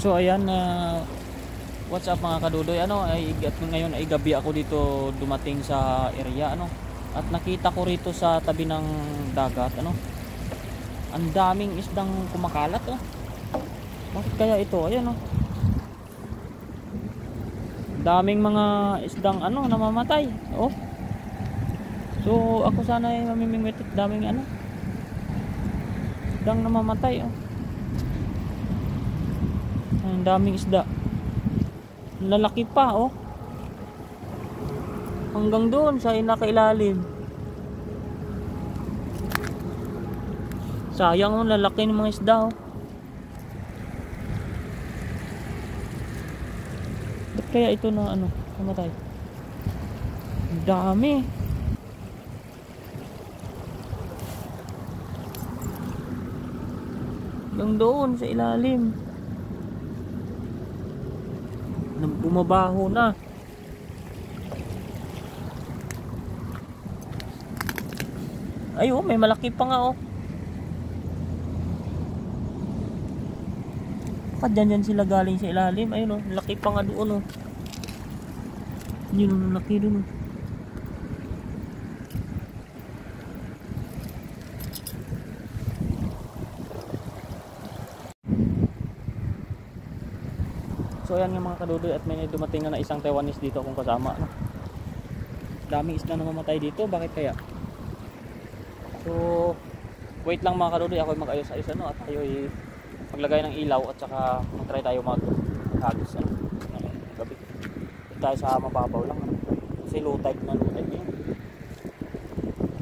So ayan, what's up mga kadudoy, ngayon ay gabi ako dito dumating sa area, at nakita ko rito sa tabi ng dagat, ang daming isdang kumakalat, bakit kaya ito? Ayan, daming mga isdang namamatay, so ako sana ay mamimingwit at daming isdang namamatay, ang daming isda, lalaki pa, hanggang doon sa inakailalim. Sayang, lalaki ng mga isda, ba't kaya ito na namatay? Ang dami. Hanggang doon sa ilalim, bumabaho na. Ay, may malaki pa nga, dyan sila galing sa ilalim. Ayun, laki pa nga doon, yun, laki doon, So ayan nga mga kadudoy, at may dumating na isang Taiwanese dito akong kasama, daming isda na mamatay dito, bakit kaya? So wait lang mga kadudoy, ako mag-ayos-ayos at tayo maglagay ng ilaw, at saka mag-try tayo mag-hagis gabi. Tayo sa mababaw lang, kasi low tide na yun.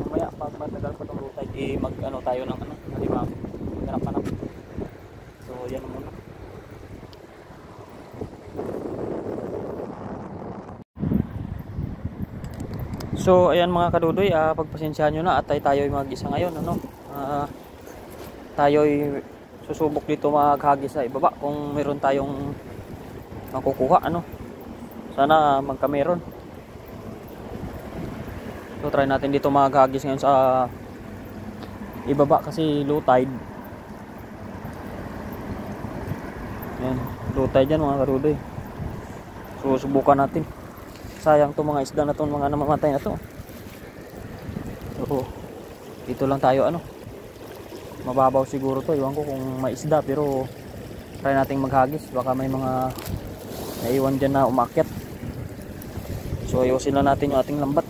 Mamaya pag matagal pa itong low tide, tayo ng maghanap. So yan muna. So ayan mga kadudoy, pagpasensyahan nyo na at tayo mag-isa ngayon, tayo'y susubok dito maghagis sa ibaba kung meron tayong makukuha, sana magkameron. So try natin dito maghagis ngayon sa ibaba kasi low tide. Yan, low tide yan mga kadudoy. So subukan natin. Sayang to mga isda na to, mga namamatay na to. So dito lang tayo, mababaw siguro to, iwan ko kung may isda, pero try nating maghagis, baka may mga naiwan dyan na umakyat. So ayusin na natin yung ating lambat,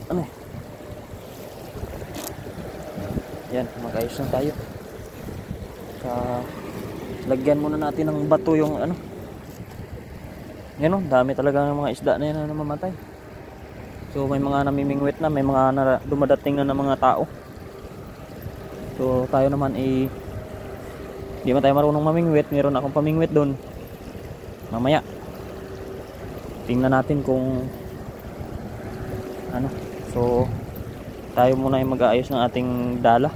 yan, mag-ayos lang tayo. Lagyan muna natin ng bato yung yan, dami talaga ng mga isda na yan na namamatay. So may mga namimingwit na, may mga dumadating na ng mga tao. So tayo naman di man tayo marunong mamingwit, meron akong pamingwit doon. Mamaya tingnan natin kung so tayo muna yung mag-aayos ng ating dala.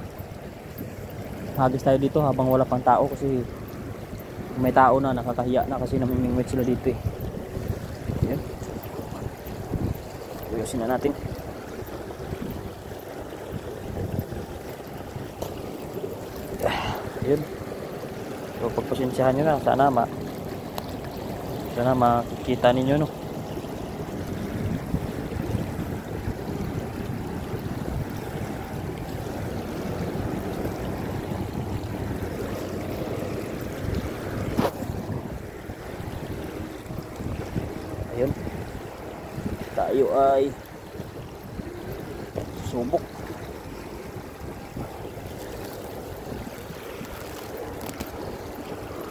Hagis tayo dito habang wala pang tao, kasi may tao na, nakakahiya na kasi namimingwit sila dito Yan, ayusin na natin. Yun. So pagpasensyahan nyo na, sana makikita ninyo, ayun, tayo ay subok.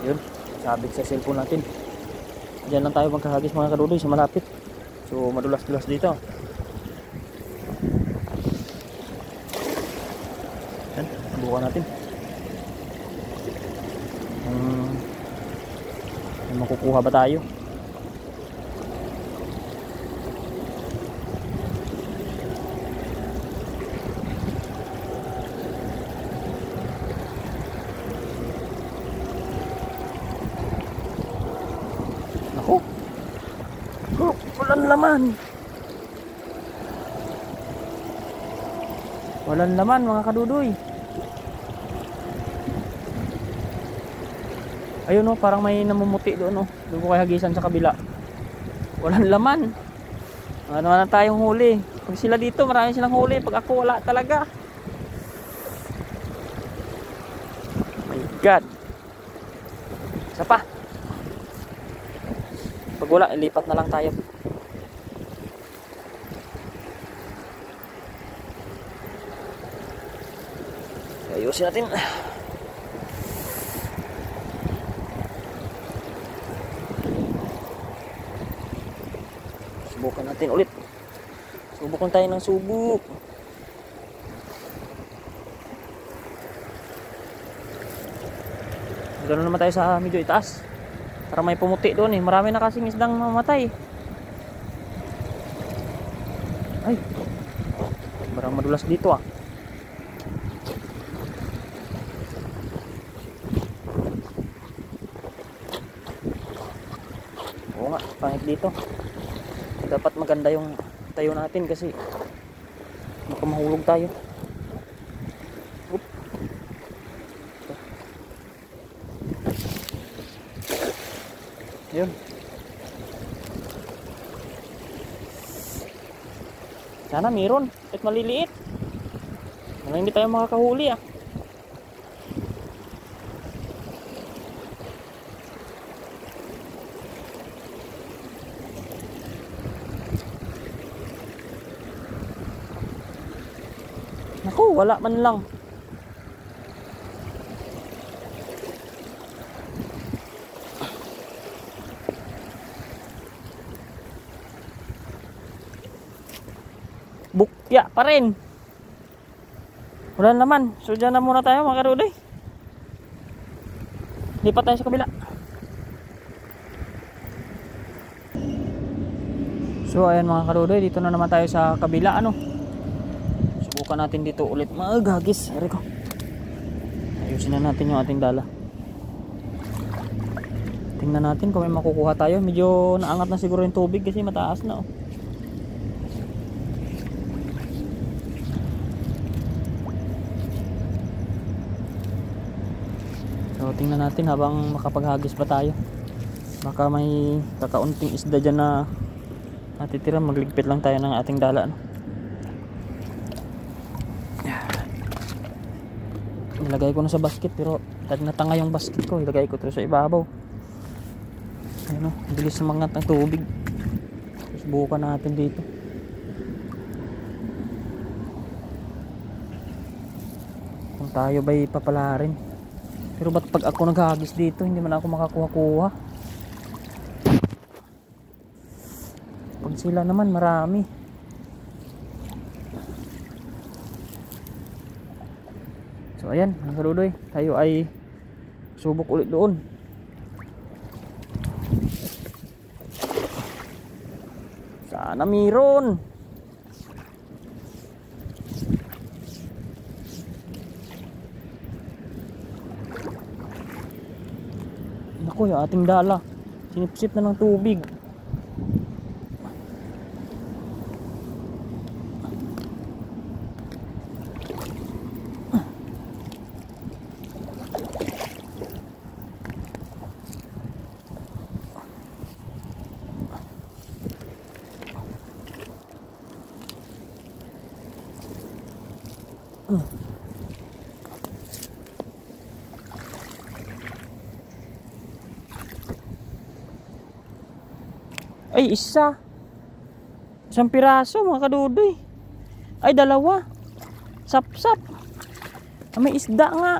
Yun, sabit sa cellphone natin. Diyan lang tayo magkahagis mga kadudoy, sa malapit. So madulas-dulas dito. Yan, subukan natin. May makukuha ba tayo? Walang laman. Walang laman mga kadudoy. Ayun oh, parang may namumuti doon oh. Doon ko kay hagisan sa kabila. Walang laman. Ano naman na tayong huli. Pag sila dito, marami silang huli. Pag ako, wala talaga. My God. Isa pa. Pag wala, ilipat na lang tayo. Ayusin natin. Subukan natin ulit. Subukan tayo ng subok. Ganoon naman tayo sa medyo itaas. Para may pumuti doon eh. Marami na kasing isdang mamatay. Ay. Parang madulas dito ah. Oo nga, pangit dito. Dapat maganda yung tayo natin kasi baka mahulog tayo. Oop. Yun. Sana meron. Kahit maliliit. Wala, hindi tayo makakahuli ah. Naku, wala man lang. Bukya pa rin. Wala naman. So dyan na muna tayo mga karuday. Lipat tayo sa kabila. So ayan mga karuday, dito na naman tayo sa kabila ano. Subukan natin dito ulit maghagis. Ayusin na natin yung ating dala. Tingnan natin kung may makukuha tayo. Medyo naangat na siguro yung tubig kasi mataas na oh. So tingnan natin habang makapaghagis pa tayo. Baka may kakaunting isda dyan na natitira. Magligpit lang tayo ng ating dala no? Nilagay ko na sa basket pero natanga yung basket ko. Ilagay ko ito sa ibabaw. Ayun o, bilis na mangat ng tubig. Subukan natin dito. Kung tayo ba'y papalarin. Pero ba't pag ako naghagis dito hindi man ako makakuha-kuha? Pag sila naman marami. So ayan mga karudoy, tayo ay subok ulit doon. Sana meron. Naku, yung ating dala sinipsip na ng tubig. Ay, isang piraso mga kadudoy. Ay, dalawa. Sap-sap. May isda nga.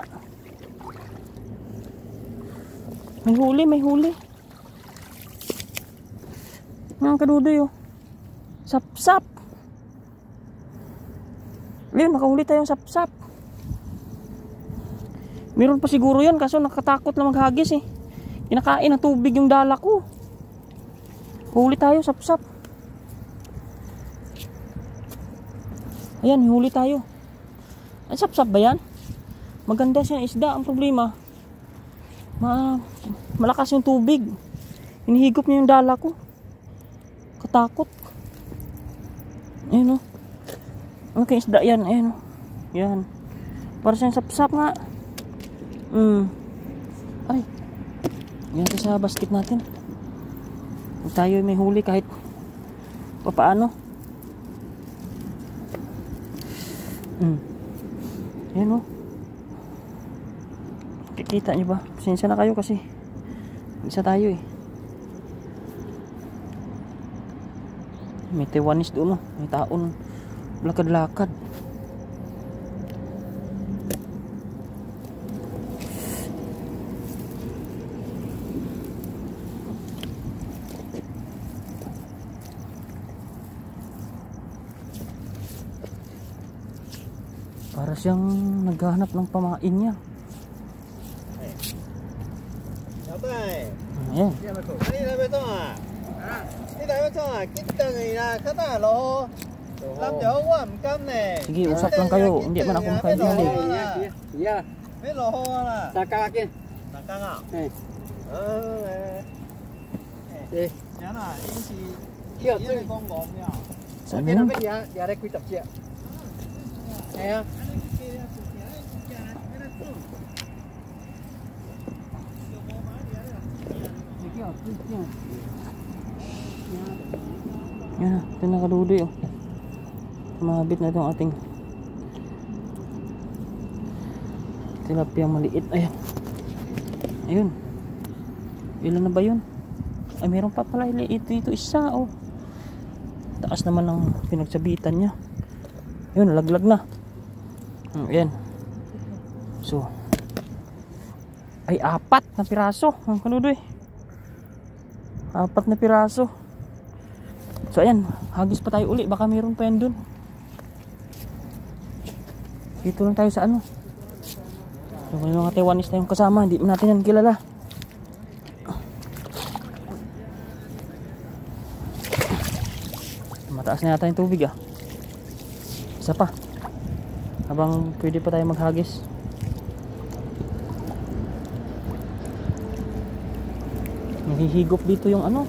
May huli. Mga kadudoy oh. Sap-sap. Ayun, nakahuli tayong sap-sap. Meron pa siguro yan kaso nakatakot na maghagis eh. Kinakain ng tubig yung dala ko. Huli tayo, sap-sap. Ayan, huli tayo. Ay, sap-sap ba yan? Maganda siya isda. Ang problema, malakas yung tubig. Hinihigop niya yung dala ko. Katakot. Ayan o. Ano kaya isda yan? Ayan o. Yan. Para siyang sap-sap nga. Ay. Yan tayo sa basket natin. Kung tayo may huli kahit paano. Yan o. Kikita nyo ba? Pasensya na kayo kasi isa tayo eh. May Taiwanese doon, may taon lakad-lakad. Para siyang naghahanap ng pamain niya. Ayan. Sige, usap lang kayo. Hindi man ako makaintindi. Saan yun? Yan na, ito nakaludoy oh. Mabit na itong ating tilapia maliit. Ayan. Ayun. Ilan na ba yun? Ay meron pa pala. Ito isa oh. Taas naman ng pinagsabitan niya. Ayun, laglag na. Ayan. So ay 4 na piraso ang kaludoy. 4 na piraso. So ayan, hagis pa tayo uli. Baka mayroon pa yan dun. Dito lang tayo sa ano. So may mga Taiwanese tayong kasama. Hindi natin yan kilala. Mataas na yata yung tubig ah. Isa pa. Habang pwede pa tayo maghagis. Nahihigop dito yung ano.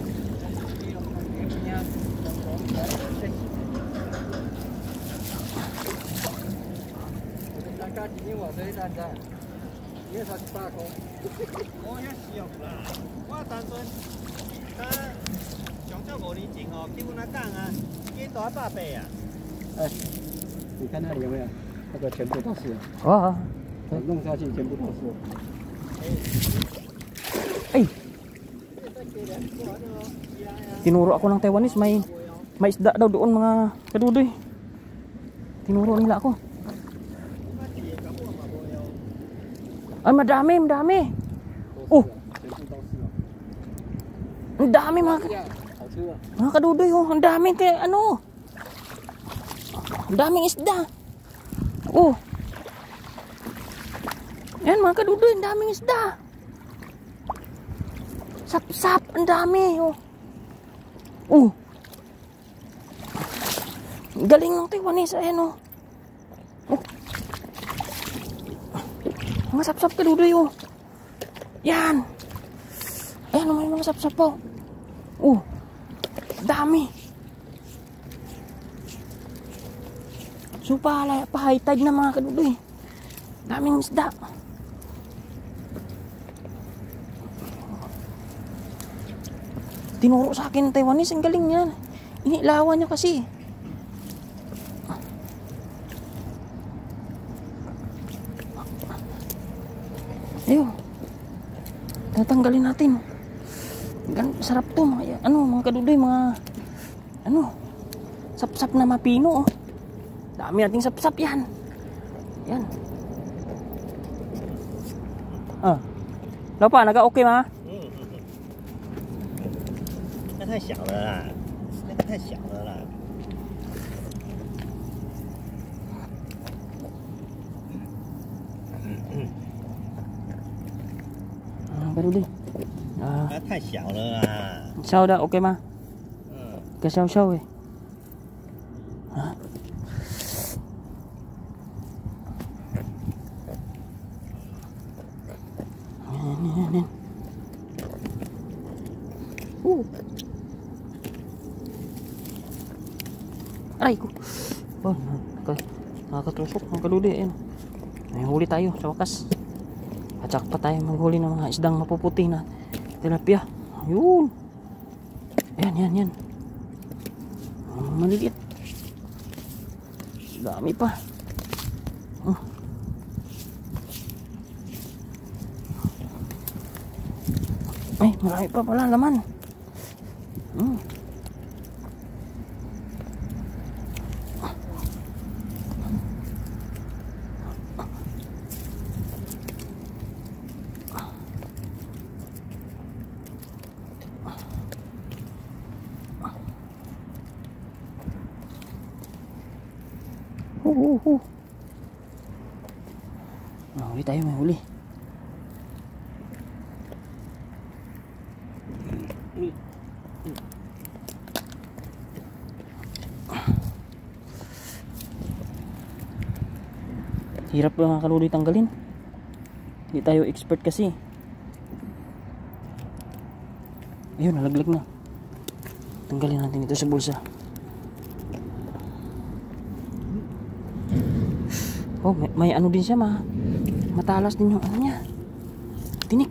你看那里有没有？那个全部都是， Wow. 弄下去全部都是。 Ay. Tinuro ako ng Taiwanese, may isda daw doon mga kadudoy. Tinuro nila ako. Ay madami. Oh. Ang dami mga kadudoy oh, ang dami ano. Ang daming isda. Oh. Yan mga kadudoy, ang daming isda. Sap, ang dami oh. Oh. Galing ng Taiwanese, ayan oh. Oh. Mga sap kadudoy oh. Yan. Ayan oh, may mga sap po. Oh. Dami. So pa high tide na mga kadudoy. Daming isda. Tinuro sa akin ng Taiwanese, ang galing niyan. Inilawan niya kasi. Ayun. Tatanggalin natin. Sarap to mga mga kadudoy, mga sap-sap na mapino oh. Dami nating sap-sap yan. Yan. Ah. Lopa, naga-okay ma? 那太小了啦，那个太小了啦。Baru deh. 那太小了啦。 Sao dah, okay ma? Ke sao eh. Hah? Yan. Aray ko. Oh, nakakatusok ng kaluli. Ayan. May huli tayo sa wakas. Atsak pa tayo maghuli ng mga isdang mapuputi na Tilapia. Ayun. Yan. Maliit. Dami pa. Ay, marami pa pala laman. Huli tayo, may huli. Hirap ba mga kaluli tanggalin? Hindi tayo expert kasi. Ayun, nalaglag na. Tanggalin natin ito sa bulsa. Oh, may ano din siya, matalas din yung ano niya. Tinik.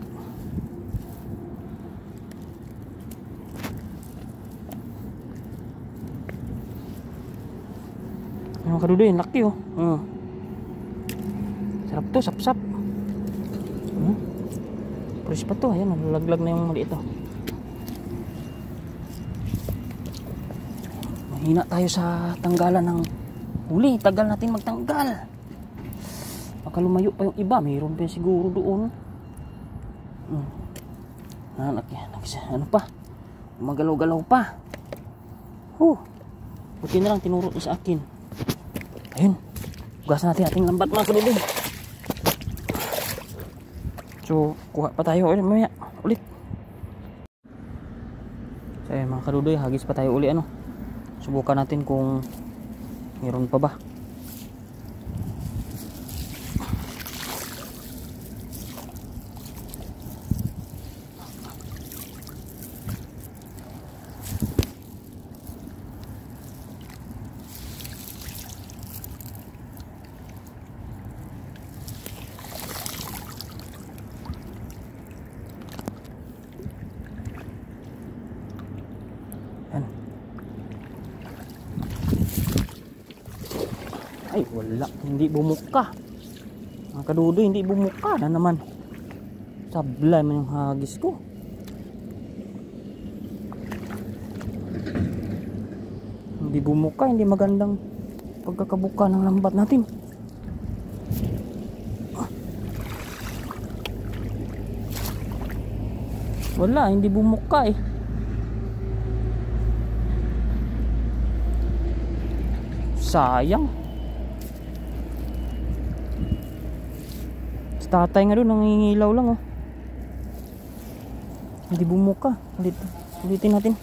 Ano ka dudoy, laki oh. Sarap to, sap-sap. Fresh pa to, ayan, nalaglag na yung maliit oh. Mahina tayo sa tanggalan ng huli, tagal natin magtanggal. Baka lumayo pa yung iba, mayroon pa siguro doon. Ano pa? Magalaw-galaw pa. Buti na lang tinuro niya sa akin. Ayun, hugasan natin ating lambat mga kalulong. So, kuha pa tayo mamaya ulit. So ayun mga kaludoy, hagis pa tayo uli ano. Subukan natin kung mayroon pa ba. Ay, wala. Hindi bumuka. Mga kadudoy, hindi bumuka na naman. Sablay man yung hagis ko. Hindi bumuka, hindi magandang pagkakabuka ng lambat natin. Wala, hindi bumuka eh. Sayang. Tatay nga doon, nangingilaw lang oh. Hindi bumuka. Ulitin natin.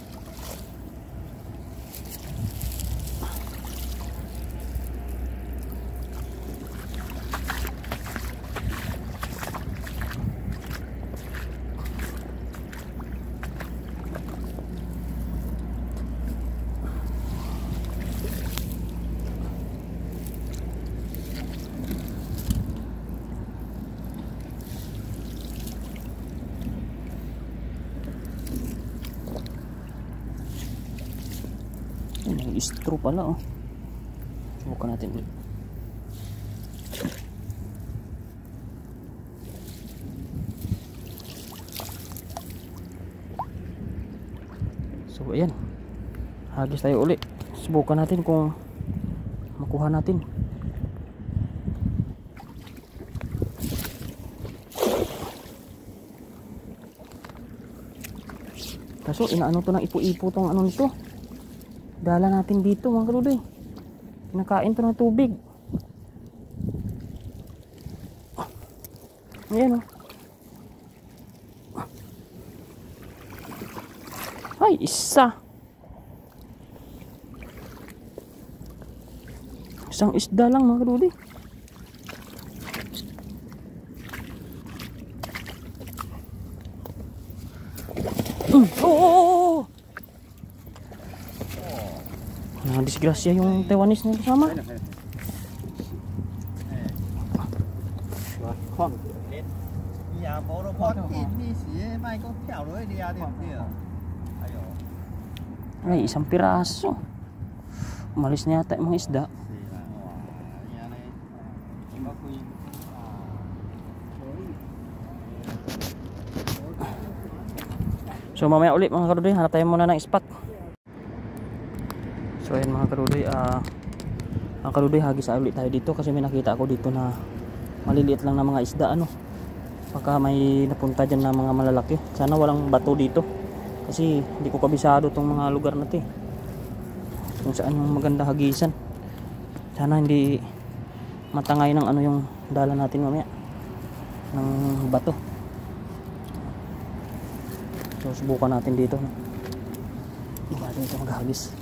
May straw pala oh. Subukan natin ulit. So ayan, hagis tayo ulit. Subukan natin kung makuha natin. Kaso inaano to ng ipo-ipo tong ano nito. Dala natin dito mga kaludoy. Kinakain to ng tubig. Ayan oh. Ay, isa. Isang isda lang mga kaludoy. Oh! Disgrasya yung Taiwanese na kasama. 啊，无就看你时卖个跳落去掠对唔对？哎呦， Ay, isang piraso. Umalis na yata yung mga isda. 是啦，哇，安尼，应该开。 So mamaya ulit mga karudoy, hanap tayo muna ng spot. So ayun mga karudoy, mga karudoy, hagis ulit tayo dito kasi may nakita ako dito na maliliit lang na mga isda ano. Baka may napunta dyan na mga malalaki. Sana walang bato dito kasi hindi ko kabisado tong mga lugar na to kung saan yung maganda hagisan. Sana hindi matangay ng ano yung dala natin mamaya ng bato. So subukan natin dito no? Diba dito maghagis.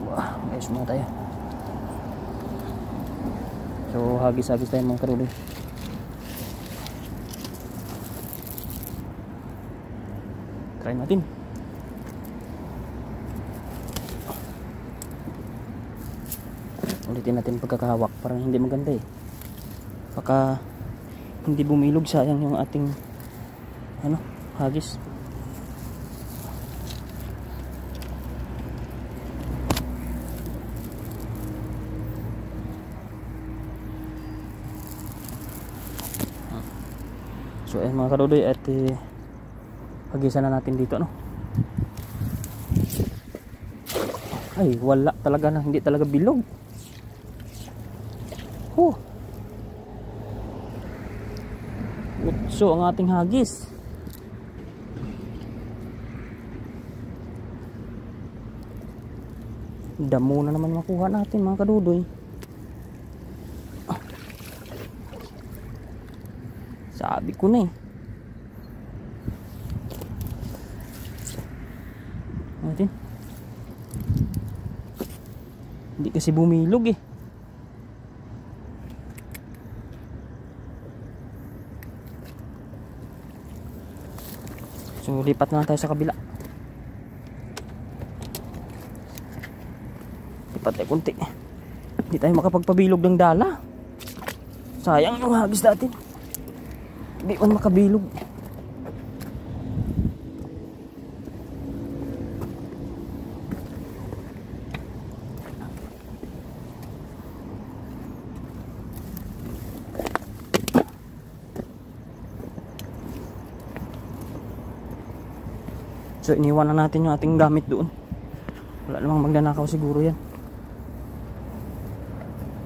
Wah, ayos muna tayo. So hagis-hagis tayo mga karuloy. Try natin. Ulitin natin pagkakahawak, parang hindi maganda eh. Baka hindi bumilog, sayang yung ating ano, hagis. So ayan mga karudoy, at hagisan na natin dito no. Ay wala talaga na, hindi talaga bilog. Utso ang ating hagis. Damo na naman makuha natin mga kadudoy. Sabi ko na eh. Natin. Hindi kasi bumilog eh. So lipat na lang tayo sa kabila. Lipat tayo kunti. Hindi tayo makapagpabilog ng dala. Sayang yung hagis natin. Hindi man makabilog. So iniwan na natin yung ating gamit doon. Wala namang magnanakaw siguro yan.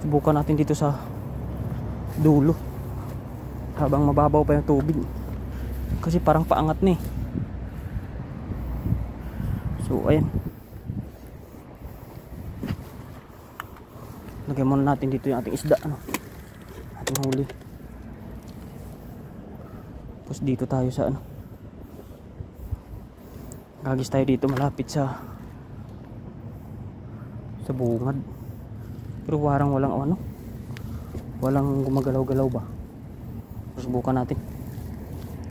Subukan natin dito sa dulo habang mababaw pa yung tubig kasi parang paangat na eh. So ayan, lagyan muna natin dito yung ating isda ano, ating huli. Tapos dito tayo sa ano, gagis tayo dito malapit sa bungad. Pero parang walang ano, walang gumagalaw-galaw ba. Subukan natin.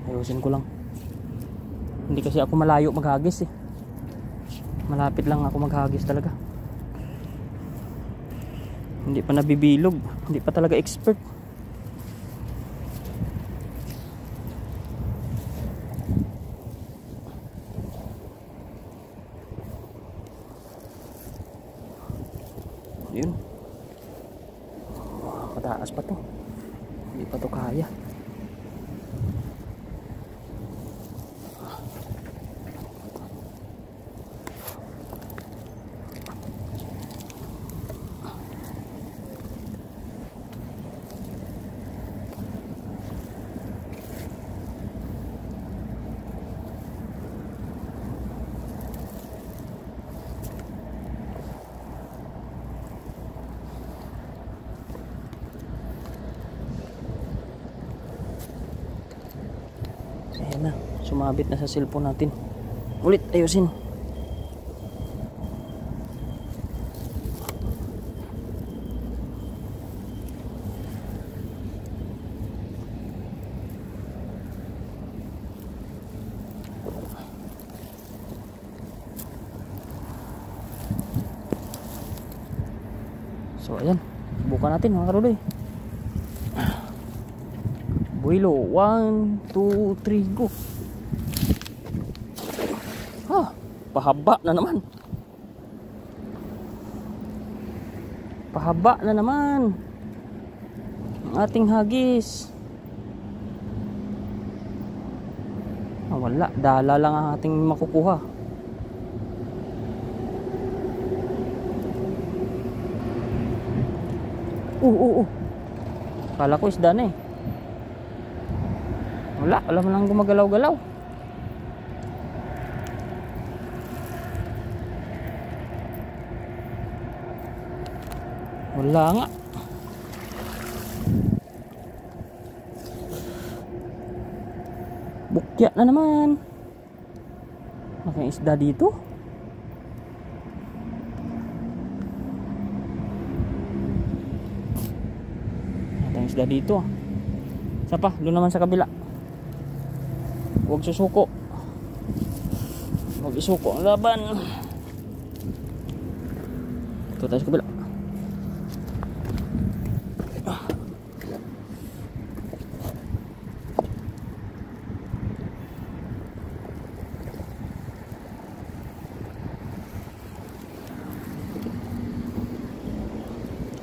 Ayusin ko lang. Hindi kasi ako malayo maghagis eh. Malapit lang ako maghagis talaga. Hindi pa nabibilog. Hindi pa talaga expert. Yun. Mataas pa to. Hindi pa to kaya. Ayan na, sumabit na sa cellphone natin. Ulit ayusin. So ayan, subukan natin mga karuloy. Builo, 1, 2, 3, go. Pahaba na naman. Pahaba na naman ang ating hagis. Wala, dala lang ang ating makukuha. Kala ko isda na eh. Wala man lang gumagalaw-galaw. Wala nga. Bukya na naman. May isda dito. May isda dito. Isa pa, doon naman sa kabila. Huwag susuko. Huwag isuko ang laban. Ito tayo sa kabila.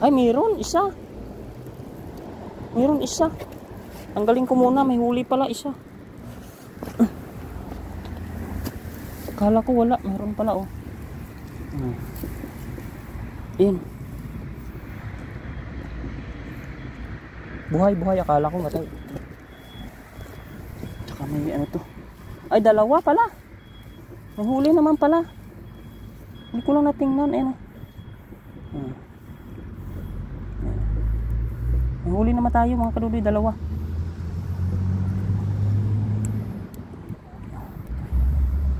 Ay, mayroon isa. Mayroon isa. Tanggalin ko muna, may huli pala isa. Akala ko wala, mayroon pala oh. Ayan. Buhay, akala ko matay. Tsaka may ano to. Ay, dalawa pala. May huli naman pala. Hindi ko lang natingnan, ayan. May huli naman tayo mga kadudoy, dalawa.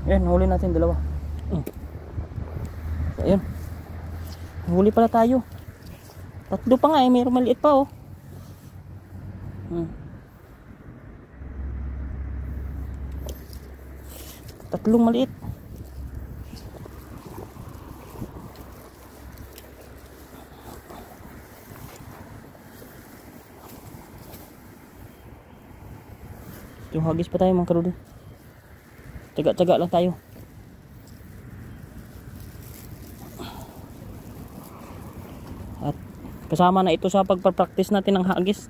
Ayan, huli natin dalawa. Ayan. Huli pala tayo. Tatlo pa nga eh, mayroong maliit pa oh. Tatlong maliit. Yung hagis pa tayo mga karudoy. Tiga-tiga lang tayo. At kasama na ito sa pagpa-practice natin ng hagis.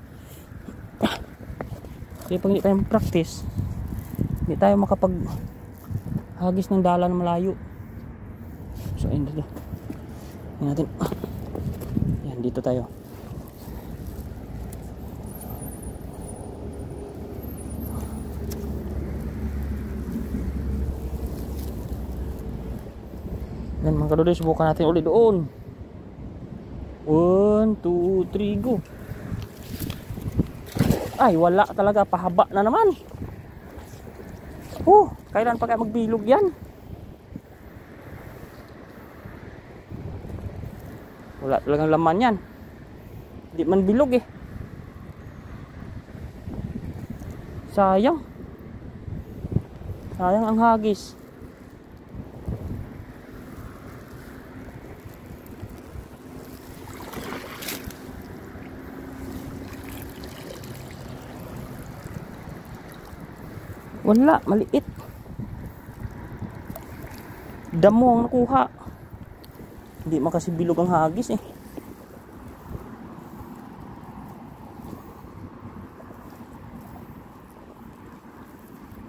Kasi pag hindi tayo mag-practice, hindi tayo makapag-hagis ng dala na malayo. So ayun dito. Ayun natin. Yan, dito tayo. Yan mga kadudoy, subukan natin ulit doon. 1, 2, 3, go. Ay, wala talaga, pahaba na naman. Kailan pa kaya magbilog yan? Wala talagang laman yan. Hindi man bilog eh. Sayang. Sayang ang hagis. Wala, maliit. Damo ang nakuha. Hindi makasi bilog ang hagis eh.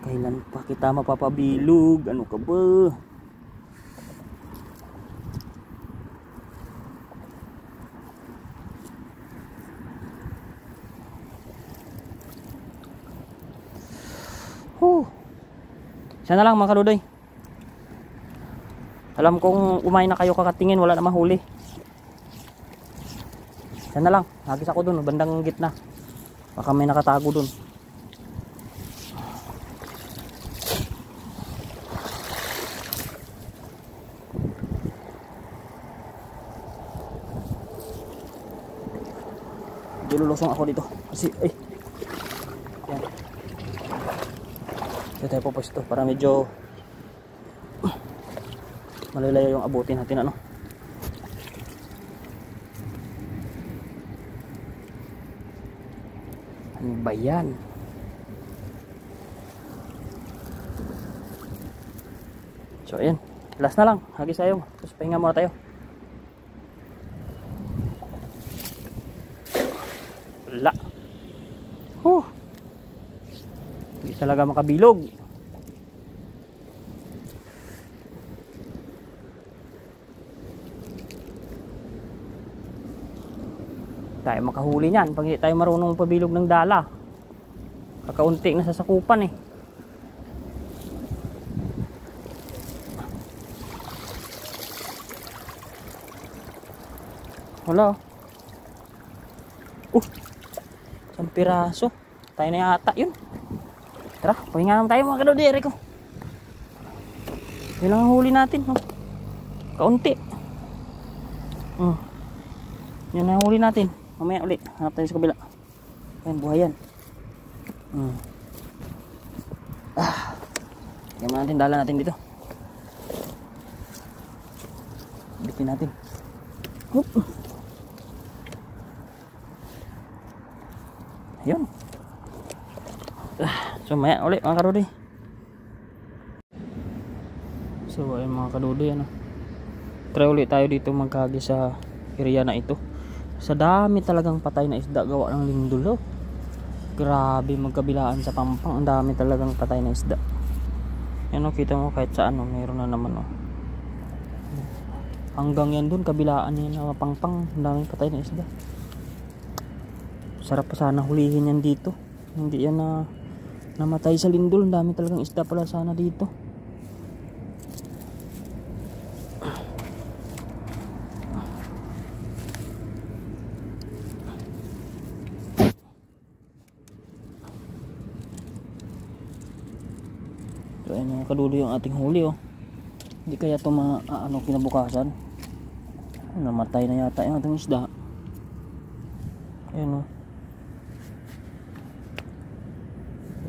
Kailan pa kita mapapabilog? Ano ka ba? Sana lang mga kadudoy. Alam kong umain na kayo kakatingin, wala na mahuli. Sana lang, hagis ako dun, bandang gitna. Baka may nakatago dun. Dilulusong ako dito kasi yan. Dito tayo pupwesto para medyo malalayo yung abutin natin ano. ba yan? So ayan, last na lang, hagis tayo, tapos pahinga muna tayo. Wala. Hindi talaga makabilog. Tayo makahuli niyan pag hindi tayo marunong pabilog ng dala. Kakaunti na sasakupan eh. Wala. Isang piraso. Tayo na yata yun. Tara, pahinga naman tayo mga kadodi, Rico. Yun lang ang huli natin. Kaunti. Yan ang huli natin. Mamaya ulit, hanap tayo sa kabila. Ayan, buhay yan. Lagyan natin, dala natin dito. Bitin natin. Ayun. So maya ulit mga kadodi. So ayun mga kadodi, ano, try ulit tayo dito magkagi sa area na ito. Sa dami talagang patay na isda gawa ng lindol. Grabe, magkabilaan sa Pampang, ang dami talagang patay na isda. Yan, kita mo kahit saan meron na naman. Hanggang yan dun kabilaan yan na Pampang, ang daming patay na isda. Sarap pa sana hulihin yan dito. Hindi yan na namatay sa lindol. Ang dami talagang isda pala sana dito. So ayan mga kadulo yung ating huli Hindi kaya ito kinabukasan. Namatay na yata yung ating isda. Ayan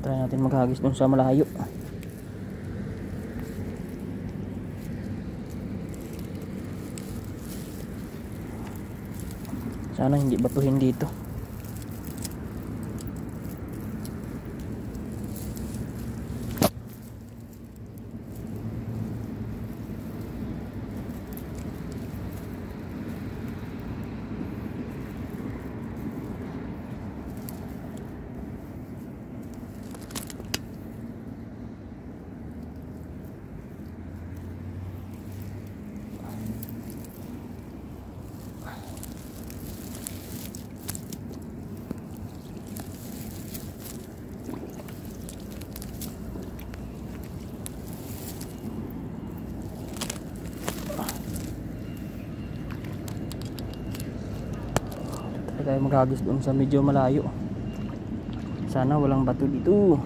try natin maghagis dun sa malayo. Sana hindi batuhin dito. Tayo maghagis doon sa medyo malayo. Sana walang bato dito.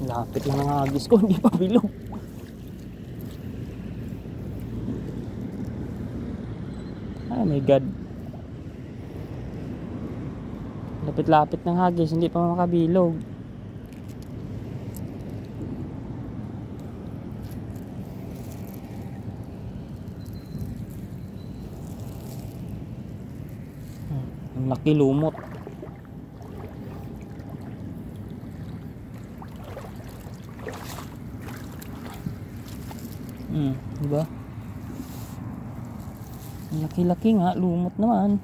Lapit yung mga hagis ko, hindi pa bilog. Oh my god, lapit-lapit ng hagis, hindi pa makabilog. Ang laki, lumot. Diba? Ang laki-laki nga, lumot naman.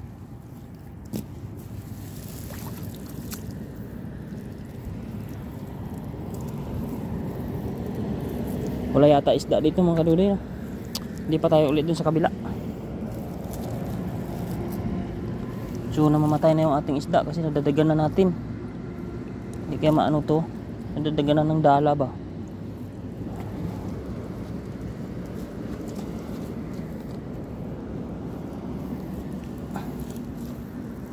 Wala yata isda dito mga kaduloy. Hindi pa tayo ulit dun sa kabila. So namamatay na yung ating isda kasi nadadagan na natin. Hindi kaya maano to, nadadagan na ng dala ba.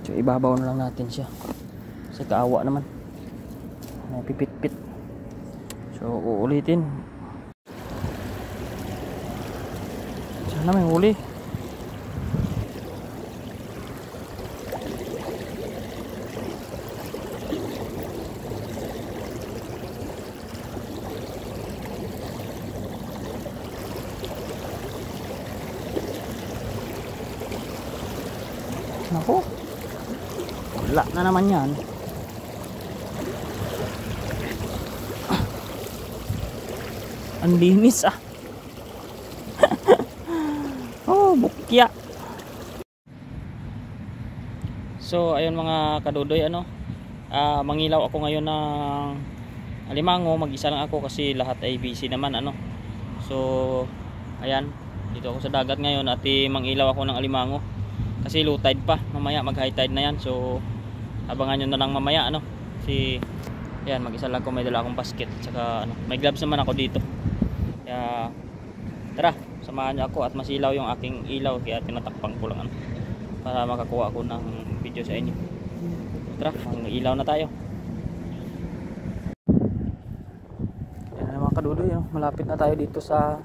So ibabaw na lang natin siya kasi kaawa naman, pipit-pit. So uulitin. Sana may huli. Naku. Wala na naman yan. Ang linis ah. Oh, bukya. So ayun mga kadudoy, ano, mangilaw ako ngayon ng alimango. Mag-isa lang ako kasi lahat ay busy naman, ano. So ayan, dito ako sa dagat ngayon at mangilaw ako ng alimango kasi low tide pa, mamaya mag high tide na yan. So abangan nyo na lang mamaya, ano, kasi ayan, mag-isa lang ako, may dala akong basket saka ano, may gloves naman ako dito. Kaya tara, samahan niyo ako at masilaw yung aking ilaw, kaya tinatakpan ko lang, ano, para makakuha ako ng video sa inyo. Tara, mag-ilaw na tayo. Yan na mga kadudoy, no? Malapit na tayo dito sa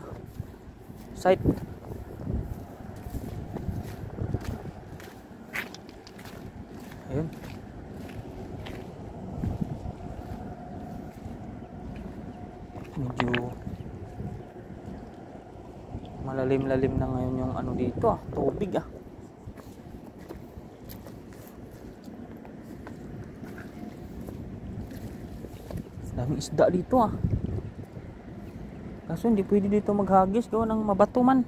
site. Ayun. Medyo malalim-lalim na ngayon yung ano dito ah, tubig ah. Daming isda dito ah. Kaso hindi pwede dito maghagis, gawa ng mabato man.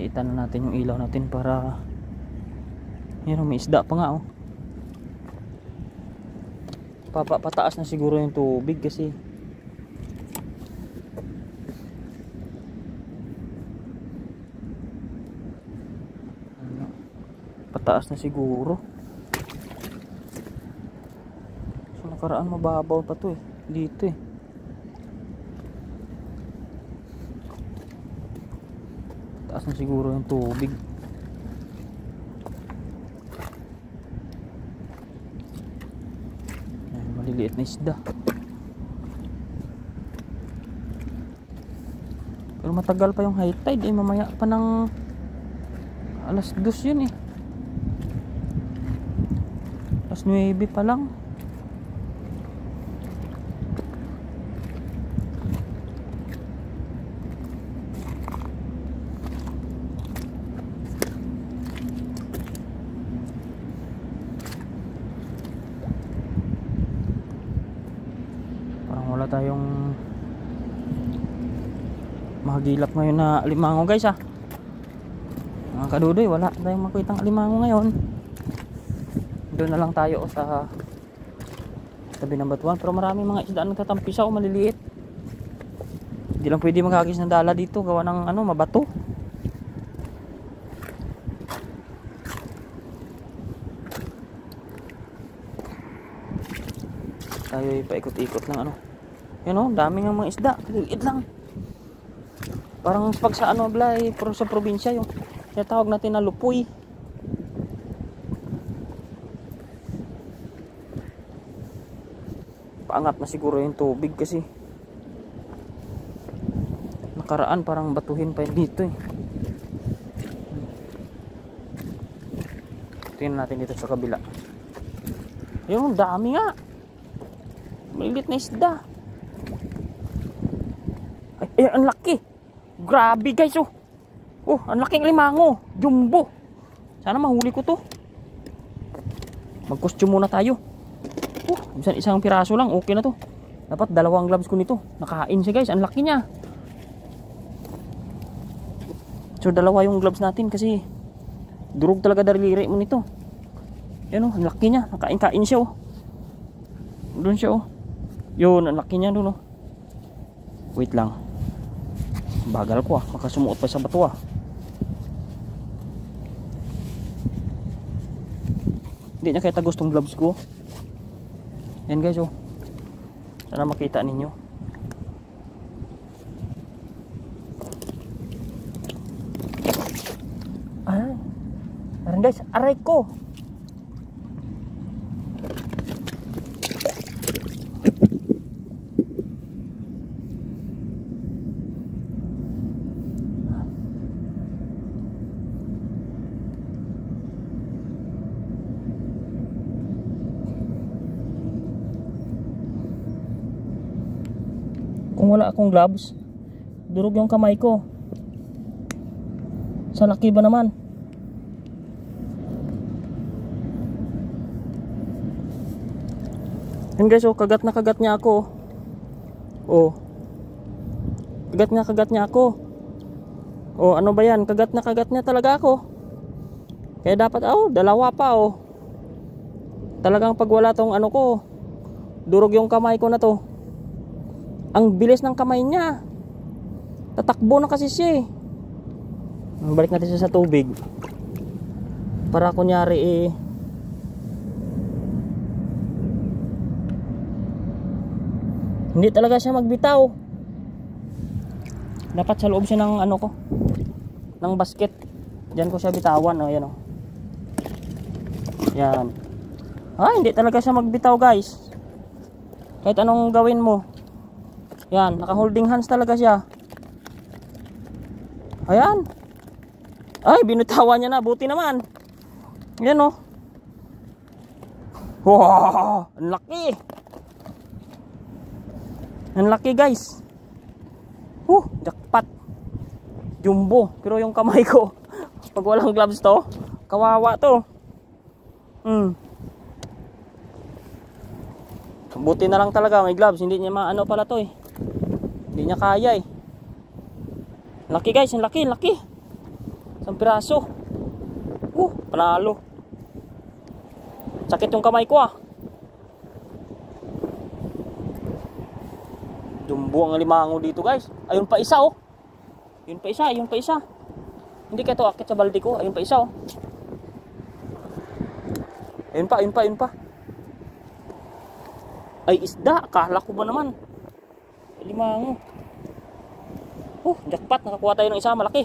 Itan na natin yung ilaw natin para yun, may isda pa nga oh. Pataas na siguro yung tubig kasi ano, pataas na siguro. So nakaraan mababaw pa to eh, dito eh. Taas na siguro yung tubig. Ayan, maliliit na isda. Pero matagal pa yung high tide eh. Mamaya pa ng alas 2 yun eh. Alas 9 pa lang. Wala tayong mahagilap ngayon na alimango guys ah. Mga kadudoy, wala tayong makitang alimango ngayon. Doon na lang tayo sa tabi ng batuan. Pero maraming mga isda nagtatampisaw, maliliit. Hindi lang pwede maghagis ng dala dito, gawa ng ano, mabato. Tayo paikot-ikot lang ano. Yun o, dami ng mga isda, liit lang. Parang pag sa ano blay, pero sa probinsya yung tinatawag natin na lupoy. Paangat na siguro yung tubig kasi nakaraan parang batuhin pa yun dito eh. Tingnan natin dito sa kabila. Yun, dami nga. Malilit na isda. Ay, ang laki. Grabe guys oh. Oh, ang laking limango. Jumbo. Sana mahuli ko to. Mag-costume muna tayo. Oh, isang piraso lang. Okay na to. Dapat 2 gloves ko nito. Nakain siya guys. Ang laki niya. So 2 yung gloves natin kasi durog talaga daliri mo nito. Yan oh, ang laki niya. Nakain-kain siya oh. Doon siya oh. Yun, ang laki niya doon oh. Wait lang. Bagal ko ah, makasumuot pa sa bato ah. Hindi niya kaya gustong gloves ko. Yan guys oh. Sana makita ninyo. Ay, aran guys, aray ko. wala akong gloves. Durog yung kamay ko. Sa laki ba naman? Yan guys, oh, kagat na kagat niya ako. Oh. Kagat niya ako. Oh, ano ba yan? Kagat niya talaga ako. Kaya dapat, oh, dalawa pa, oh. Talagang pag wala tong ano ko, durog yung kamay ko na to. Ang bilis ng kamay niya. Tatakbo na kasi siya, eh. Balik natin siya sa tubig. Para kunyari, eh, hindi talaga siya magbitaw. Dapat sa loob siya ng ano ko, ng basket. Diyan ko siya bitawan, oh, yan, oh. Yan. Ah, hindi talaga siya magbitaw, guys. Kahit anong gawin mo. Yan, naka-holding hands talaga siya. Ayan. Ay, binutawan niya na, buti naman. Yan, oh. Wow, ang laki. Ang laki, guys. Jackpot. Jumbo. Pero yung kamay ko, pag walang gloves to, kawawa to. Buti na lang talaga may gloves. Hindi niya maano pala to, eh. Hindi niya kaya, eh. Laki, guys. Ang laki, laki. Isang piraso. Panalo. Sakit yung kamay ko, ah. Jumbo ang alimango dito, guys. Ayun pa isa, oh. Ayun pa isa. Hindi ka ito akit sa balde ko. Ayun pa isa, oh. Ayun pa. Ay, isda. Akala ko ba naman? Alimango. Jackpot. Nakakuha tayo ng isa. Malaki.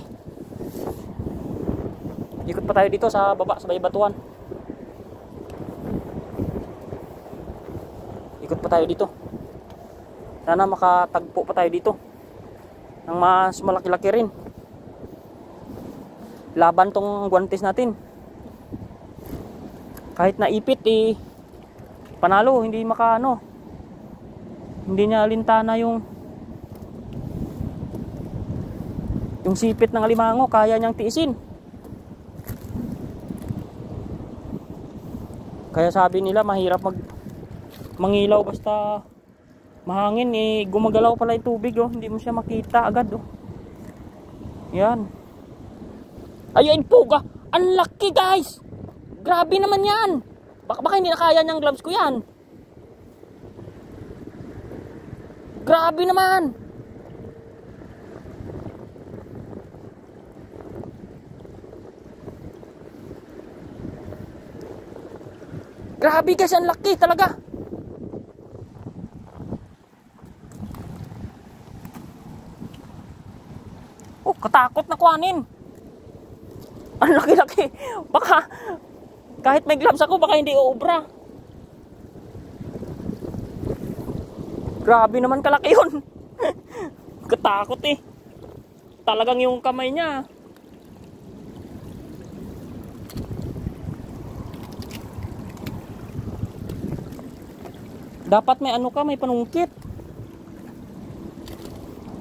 Ikot pa tayo dito sa baba, sa Baybatuan. Ikot pa tayo dito. Sana makatagpo pa tayo dito ng mas malaki-laki rin. Laban tong guantes natin. Kahit naipit, eh, panalo. Hindi makaano. Hindi niya alintana yung sipit ng alimango. Kaya niyang tiisin. Kaya sabi nila mahirap mangilaw basta mahangin, eh, gumagalaw pala yung tubig, oh. Hindi mo siya makita agad, oh. Yan. Ayun, puga. Ang laki, guys. Grabe naman yan. Baka hindi na kaya niyang gloves ko yan. Grabe naman. Grabe, guys. Ang laki talaga. Katakot na kuhanin. Ang laki-laki. Baka kahit may gloves ako, baka hindi uubra. Grabe naman kalaki yun. Katakot, eh. Talagang yung kamay niya. Dapat may ano ka, may panungkit.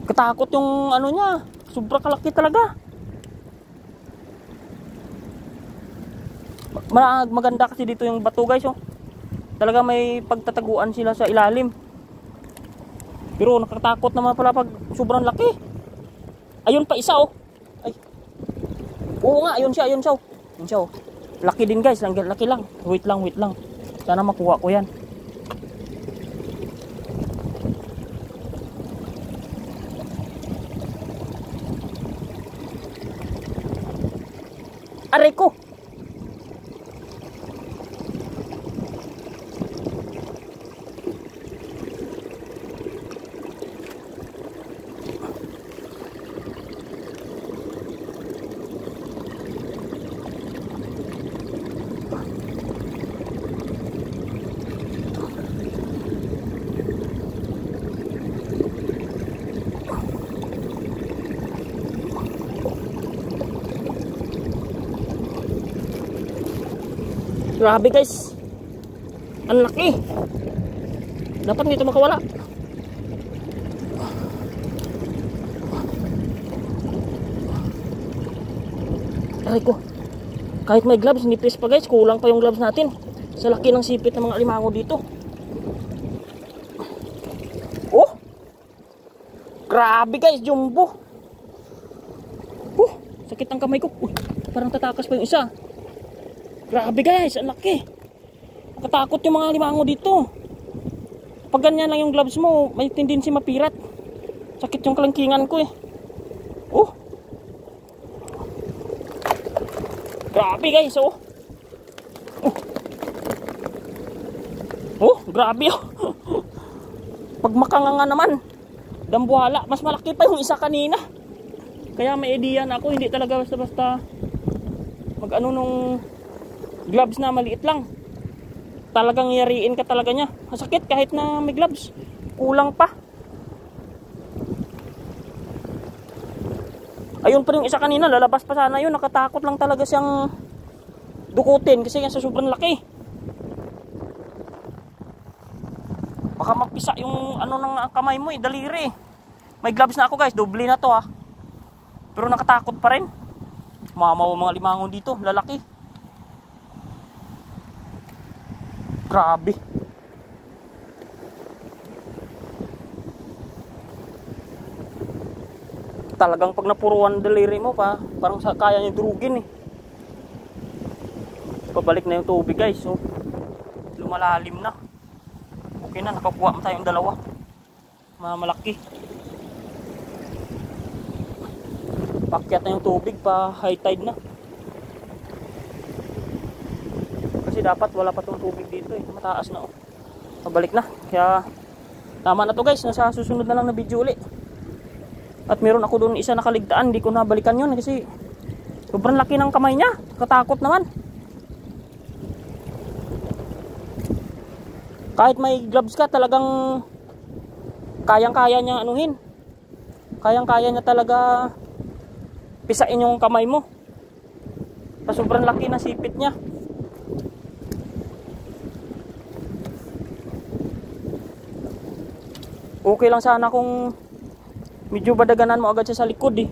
Katakot yung ano niya. Sobra kalaki talaga. Maganda kasi dito yung bato, guys, oh. Talaga may pagtataguan sila sa ilalim. Pero nakatakot naman pala pag sobrang laki. Ayun pa isa, oh. Ay. Oo nga, ayun siya, oh. Laki din, guys, laki lang. Wait lang. Sana makuha ko yan. Aray ko. Grabe, guys. Ang laki. Dapat dito makawala. Aray ko. Kahit may gloves, nipis pa guys. Kulang pa yung gloves natin. Sa laki ng sipit ng mga alimango dito. Oh! Grabe guys, jumbo. Sakit ang kamay ko. Uy, parang tatakas pa yung isa. Grabe guys, ang laki. Nakatakot yung mga alimango dito. Pag ganyan lang yung gloves mo, may tendency mapirat. Sakit yung kalangkingan ko eh. Oh! Grabe guys, oh. Oh, grabe oh. Pag makanganga naman, dambuhala, mas malaki pa yung isa kanina. Kaya may idea na ako, hindi talaga basta-basta mag-ano nung gloves na maliit lang. Talagang yariin ka talaga niya. Masakit kahit na may gloves. Kulang pa. Ayun pa rin isa kanina, lalabas pa sana yun. Nakatakot lang talaga siyang dukutin kasi yan sa sobrang laki. Baka mapisa yung ano ng kamay mo eh, daliri. May gloves na ako guys, doble na to ah. Pero nakatakot pa rin. Mamaw mga limangon dito, lalaki. Grabe. Talagang pag napuruan daliri mo pa, parang kaya niya durugin eh. Pabalik na yung tubig guys, so lumalalim na. Okay na, nakakuha mo tayong dalawa. Malaki. Pakyat na yung tubig pa high tide na. Kasi dapat wala pa tong tubig dito eh, mataas na oh. Pabalik na, kaya tama na to guys, nasa susunod na lang na video ulit. At meron ako doon isa nakaligtaan, hindi ko nabalikan yun kasi sobrang laki ng kamay niya, katakot naman. Kahit may gloves ka, talagang kayang-kaya niya anuhin. Kayang-kaya niya talaga pisain yung kamay mo. Sa sobrang laki na sipit niya. Okay lang sana kung medyo badaganan mo agad siya sa likod eh.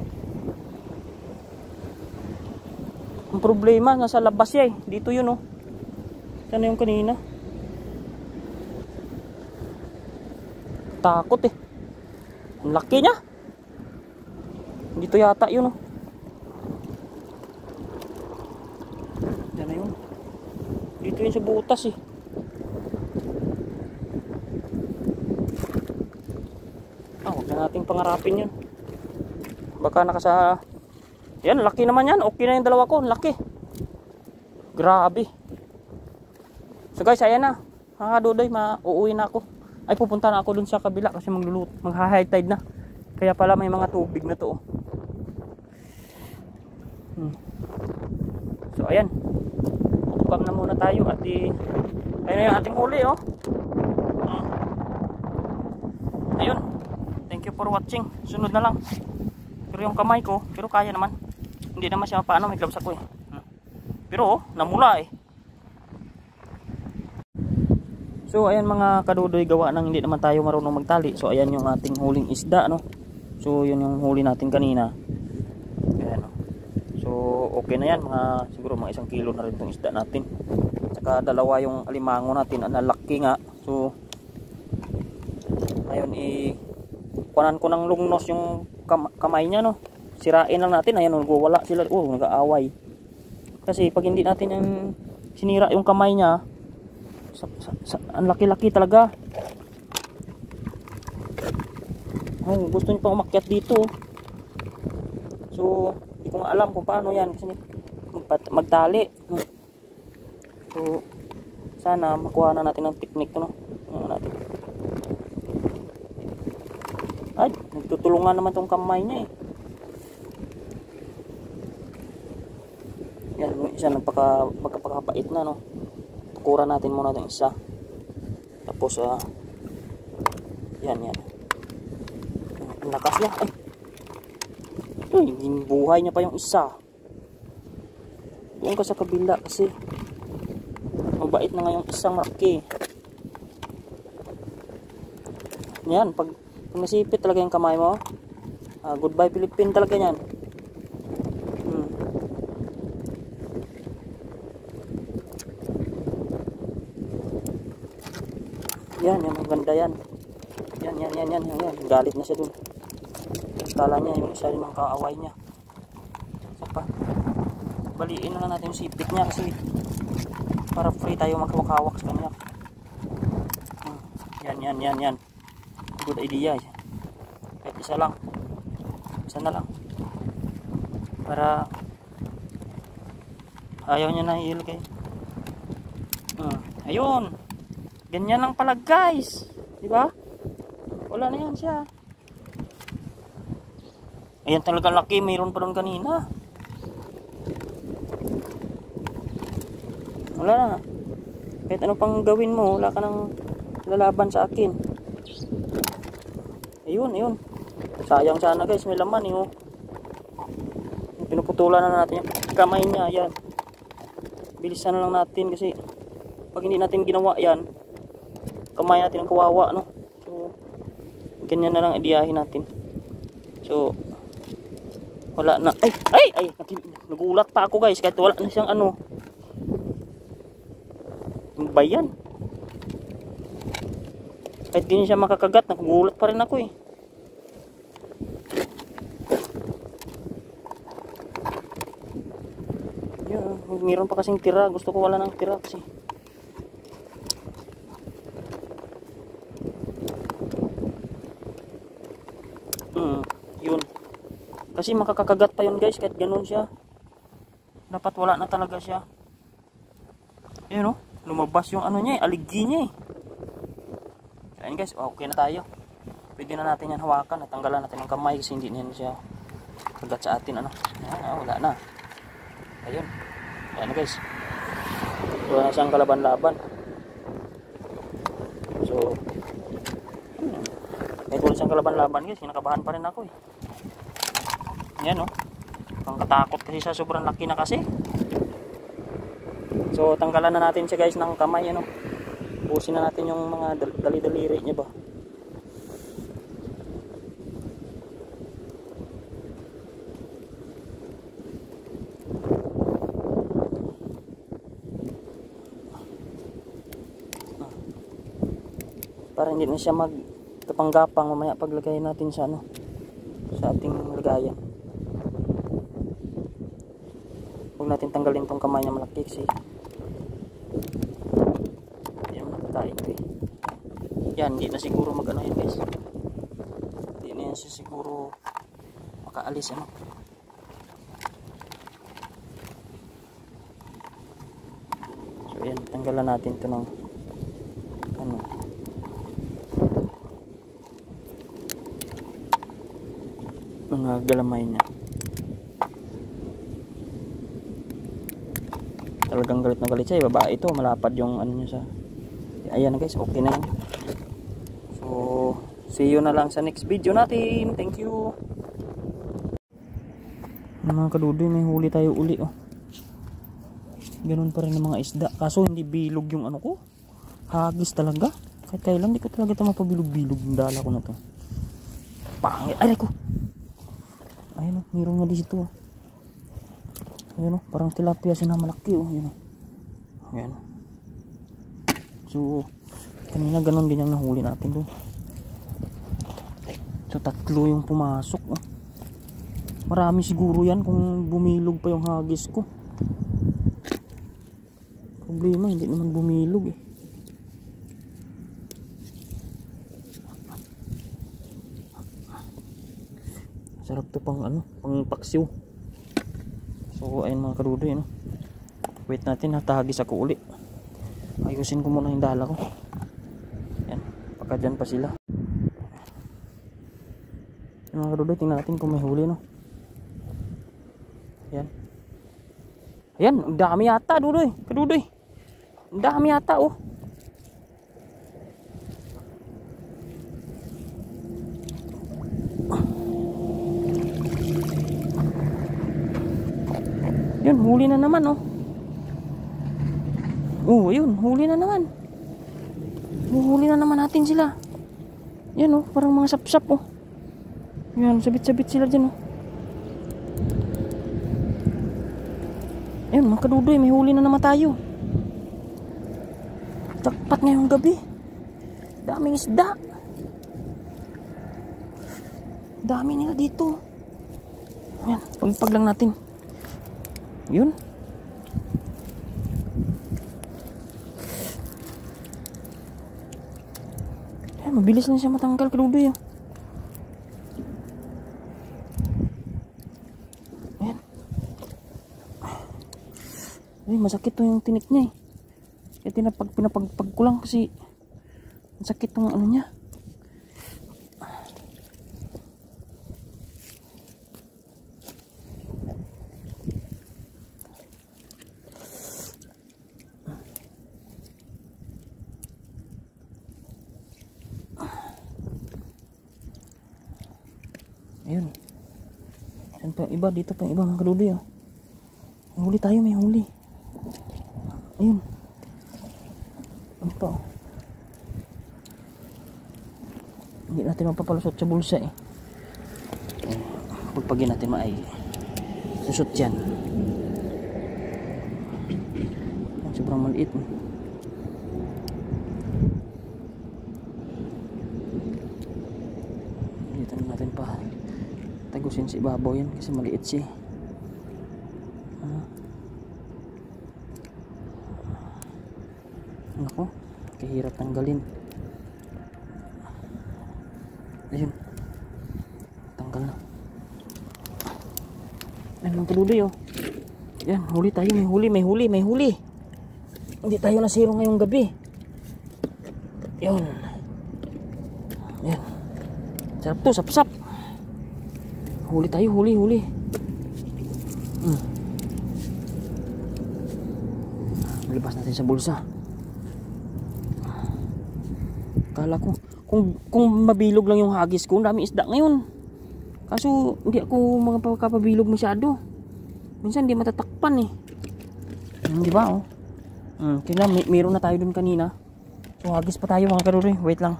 Ang problema, nasa labas siya eh. Dito yun oh. Sana yung kanina. Takot eh. Ang laki niya. Dito yata yun oh. Yan na yun. Dito yun sa butas eh. Huwag na nating pangarapin yun. Baka nakasa... Yan, laki naman yan. Okay na yung dalawa ko. Laki. Grabe. So guys, ayan na. Dudoy, uuwi na ako. Ay, pupunta na ako dun sa kabila kasi magha-high tide na. Kaya pala may mga tubig na to. So ayan. Bukbang na muna tayo at ayun na yung ating huli oh. Ayun. Thank you for watching. Sunod na lang. Pero yung kamay ko, pero kaya naman. Hindi naman siya paano, may gloves ako eh. Pero namula eh. So ayan mga kadudoy, gawa nang hindi naman tayo marunong magtali. So ayan yung ating huling isda no. So yun yung huli natin kanina. Ayan no. So okay na yan, siguro mga 1 kilo na rin itong isda natin. Saka dalawa yung alimango natin, ang laki nga. So ayun kuhanan ko ng lungnos yung kamay niya no. Sirain lang natin, ayan nagwawala sila, nag-aaway. Kasi pag hindi natin yung sinira yung kamay niya, ang laki-laki talaga. Gusto niyo pang umakyat dito. So hindi ko nga alam kung paano yan kasi magtali. So sana makuha na natin ng technique no. Natin. Ay, nagtutulungan naman tong kamay niya eh. Yan, isa magkapakapait na no. Tukuran natin muna itong isa. Tapos yan. Ang lakas niya. Ay, buhay niya pa yung isa. Doon ka sa kabila kasi mabait na nga yung isang malaki. Yan, pag nasipit talaga yung kamay mo, goodbye Philippine talaga yan. Yan, yan, ang ganda yan. Yan. Galit na siya dun. Kala niya yung isa rin ang kaaway niya. Isa pa. Baliin na natin yung sipit niya kasi para free tayo maghawak-hawak sa kanya. Yan. Good idea. Kahit isa lang. Isa na lang. Para ayaw niya na ilagay. Ayun. Ganyan lang pala guys. Diba? Wala na yan siya. Ayan talaga laki. Mayroon pa doon kanina. Wala na. Kahit ano pang gawin mo, wala ka nang lalaban sa akin. Ayun. Sayang sana guys. May laman eh. Pinuputulan na natin yung kamay niya. Ayan. Bilisan na lang natin kasi pag hindi natin ginawa yan, kamay natin ang kawawa, no? So, ganyan na lang idiyahin natin. So, wala na. Ay! Nagulat pa ako guys kahit wala na siyang ano. Ano ba yan? Kahit di siya makakagat, nagulat pa rin ako eh. Yan, mayroon pa kasing tira. Gusto ko wala ng tira kasi. Yun. Kasi makakakagat pa yun guys kahit ganun siya. Dapat wala na talaga siya. Ayun o. Lumabas yung ano niya eh. Aligi niya eh. Ayun guys. Okay na tayo. Pwede na natin yan hawakan. Natanggalan natin ang kamay kasi hindi na siya kagat sa atin. Ano. Ayan, wala na. Ayun. Ayan guys. Wala na siyang kalaban-laban. So. Kahit wala siyang kalaban-laban guys. Kinakabahan pa rin ako eh. Yan o. Ang katakot kasi siya. Sobrang laki na kasi. So tanggalan na natin siya guys ng kamay. Ano. Pusin na natin yung mga dali-daliri niya ba. Para hindi na siya magkapang-gapang mamaya paglagay natin sa ano, sa ating lagayan. Huwag natin tanggalin tong kamay niya malaki kasi yan nakakain ko eh. Yan, hindi na siguro mag-ano yan guys. Hindi na yan siguro makaalis ano. So yan, tanggalan natin ito ng ano, mga galamay niya. Talagang galit na galit siya. Babae ito. Malapad yung ano niya sa. Ayan guys. Okay na yan. So, see you na lang sa next video natin. Thank you. Mga kadudoy, may huli tayo uli. Oh. Ganun pa rin ng mga isda. Kaso hindi bilog yung ano ko. Hagis talaga. Kahit kailan di ko talaga ito mapabilog-bilog yung dala ko na to. Pangit. Ay ko. Ayun o, mayroon nga dito. Ayun o, parang tilapia siya na malaki o. Ayun o. Ayan o. So, kanina ganun din yung nahuli natin doon. So, 3 yung pumasok o. Marami siguro yan kung bumilog pa yung hagis ko. Problema, hindi naman bumilog eh. Sarap to pang ano, pang paksiw. So ayun mga kadudoy, no. Wait natin, hatahagis ako uli. Ayusin ko muna yung dala ko. Yan, baka dyan pa sila. Yan mga kadudoy, tingnan natin kung may huli, no. Yan. Ayan, ang dami yata, dudoy. Kadudoy. Ang dami yata, oh. Yun, huli na naman, oh. Oh, yun, huli na naman. Huli na naman natin sila. Yan, oh, parang mga sapsap, oh. Yan, sabit-sabit sila dyan, oh. Ayun, mga kadudoy, may huli na naman tayo. Takpat ngayong gabi. Daming isda. Dami nila dito. Ayan, pagpag lang natin. Yun. Ayan, mabilis lang siya matanggal, kadudoy. Ayan. Ay, masakit to yung tinik niya eh. Kaya pinapagpag ko lang kasi masakit tong ano niya. Ayun. Saan pa yung iba? Dito pa yung iba mga kadudoy. May huli tayo, may huli. Ayun. Ano pa oh. Hindi natin mapapalusot sa bulsa eh. Pagpagin natin maay. Susot yan. Sobrang maliit. Dito natin pa tagusin si ibabaw yan kasi maliit siya. Ako, kahirap tanggalin. Ayun. Tanggal na. Ayun mga kadudoy oh. Yan, huli tayo, may huli. Hindi tayo nasiro ngayong gabi. Yun. Yan. Sarap to, sap-sap. Huli tayo, huli. Lipas natin sa bulsa. Kala ko kung mabilog lang yung hagis ko, dami isda ngayon. Kaso hindi ako mga pagkapabilog masyado. Minsan hindi matatakpan eh. Di ba oh? Kaya mayroon na tayo dun kanina. So hagis pa tayo mga kadudoy. Wait lang.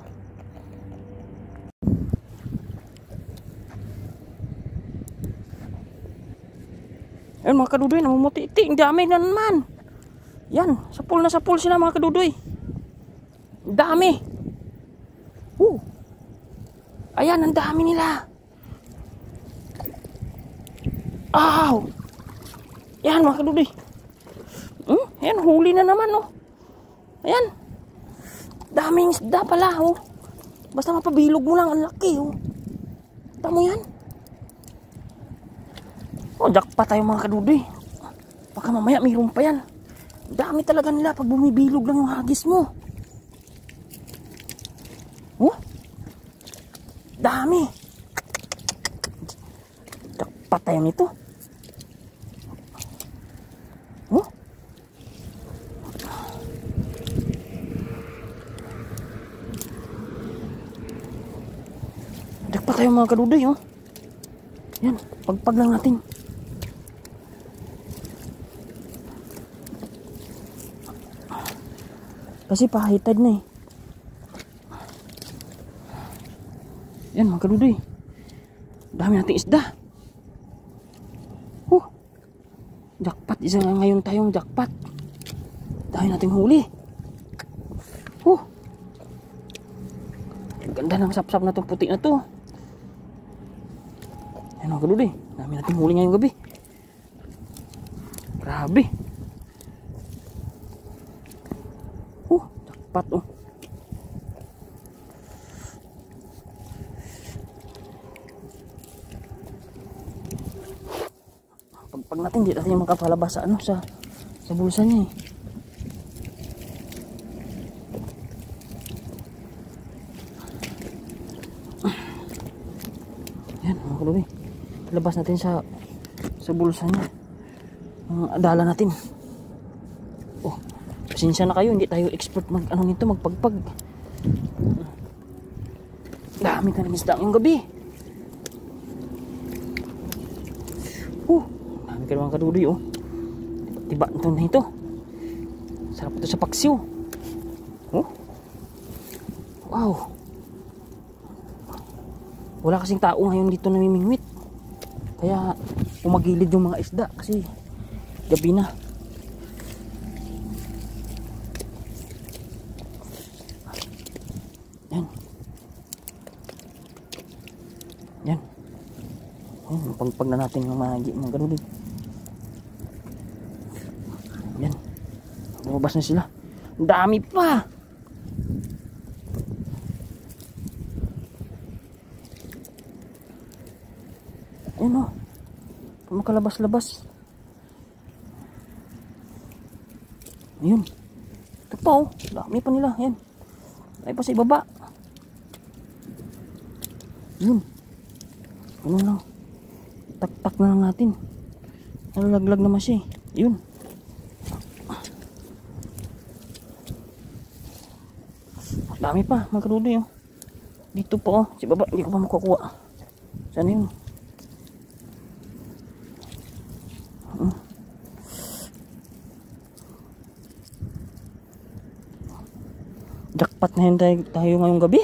Ayun mga kadudoy, namumuti-ti. Ang dami na naman. Yan, sapul na sapul sila mga kadudoy. Ang dami. Ayan, ang dami nila. Aw! Yan mga kadudoy. Ayan, huli na naman oh. Ayan. Daming isda pala oh. Basta mapabilog mo lang, ang laki oh. Tama yan. Oh, jackpot tayo mga kadudoy. Baka mamaya mayroon pa yan. Dami talaga nila pag bumibilog lang yung hagis mo. Oh. Dami. Jackpot tayo nito. Oh. Jackpot tayo mga kadudoy oh. Yan, pagpag lang natin. Kasi pahitad na eh. Yan mga kadudoy. Dami nating isda. Jackpot. Isa nga ngayon tayong jackpot. Dami nating huli. Ganda ng sapsap na itong puti na to. Yan mga kadudoy. Dami nating huli ngayong gabi. Grabe. Jackpot oh. Pag natin hindi natin makapalabas sa ano sa bulsa niya eh. Yan mga kalubi. Labas natin sa bulsa niya. Dala natin. Oh, pasensya na kayo, hindi tayo expert mag ano nito, magpagpag. Dami ka ng isda ngayong gabi. Dami ka naman kadudoy oh. Tiba ito na ito. Sarap ito sa paksiw. Oh. Wow. Wala kasing tao ngayon dito namimingwit. Kaya umagilid yung mga isda kasi gabi na. Pagpag na natin ng mga kadudi. Yan. Lumabas na sila. Ang dami pa. Ayun o. Makalabas-labas. Ayun. Ito pa o. Dami pa nila. Ayan. Ay pa sa ibaba. Yun. Ano lang. Tak-tak na lang natin. Nalaglag naman siya eh. Yun. Dami pa mga kadudi oh. Dito po oh. Si baba hindi ko pa makukuha. Sana yun. Jackpot na yun tayo ngayong gabi.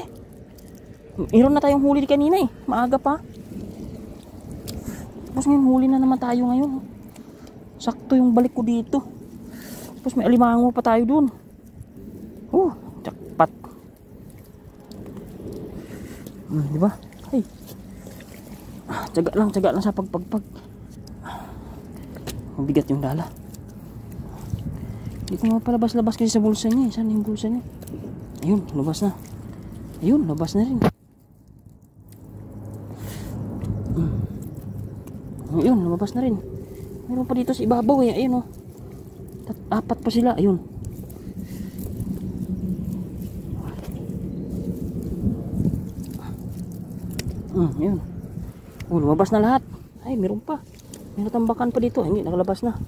Meron na tayong huli kanina eh. Maaga pa. Tapos ngayon huli na naman tayo ngayon. Sakto yung balik ko dito. Tapos may alimango pa tayo dun. Jackpot. Diba? Ay. Tiyaga lang sa pagpagpag. Mabigat yung dala. Hindi ko mapalabas-labas kasi sa bulsa niya. Saan yung bulsa niya? Ayun, labas na. Ayun, labas na rin. Ayun, lumabas na rin. Meron pa dito sa ibabaw eh. Ayun oh. 4 pa sila. Ayun. Ayun. Lumabas na lahat. Ay, meron pa. May natambakan pa dito. Hindi, nakalabas na.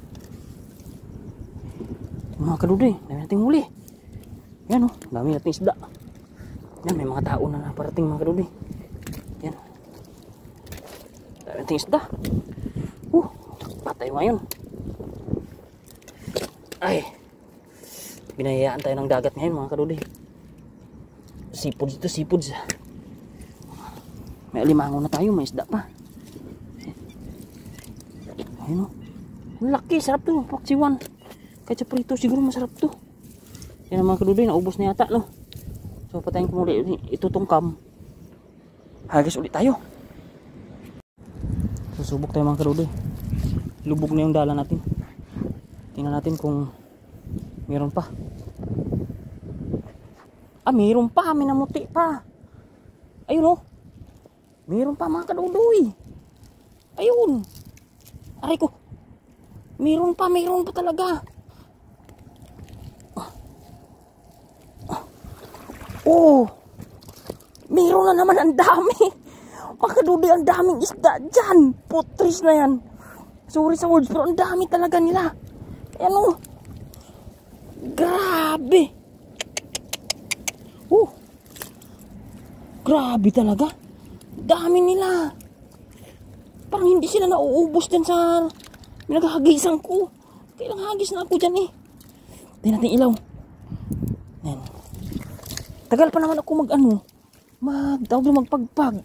Mga kadudi, dami nating huli. Yan oh, dami nating isda. Yan, may mga tao na naparating mga kadudi. Yan. Dami nating isda. Patay ngayon. Ay. Binayaan tayo ng dagat ngayon mga kadudi. Seafoods ito, seafoods. May alimango na tayo, may isda pa. Ayun oh. Ang laki, sarap to. Paksiwan. Kahit sa prito siguro masarap to. Yan mga kadudi, naubos na yata no. So patayin ko muli itutungkam. Hagis ulit tayo. Susubok tayo mga kadudi. Lubog na yung dala natin. Tingnan natin kung meron pa. Meron pa. May namuti pa. Ayun oh. Meron pa mga kadudoy. Ayun. Aray ko. Meron pa talaga. Oh. Meron na naman, ang dami. Mga kadudoy, ang daming isda dyan. Putris na yan. Sorry sa words, pero ang dami talaga nila. Ayan o. Grabe. Grabe talaga. Dami nila. Parang hindi sila nauubos dyan sa pinaghahagisan ko. Kailang hagis na ako dyan eh. Tingnan natin ilaw. Ayan. Tagal pa naman ako magpagpag.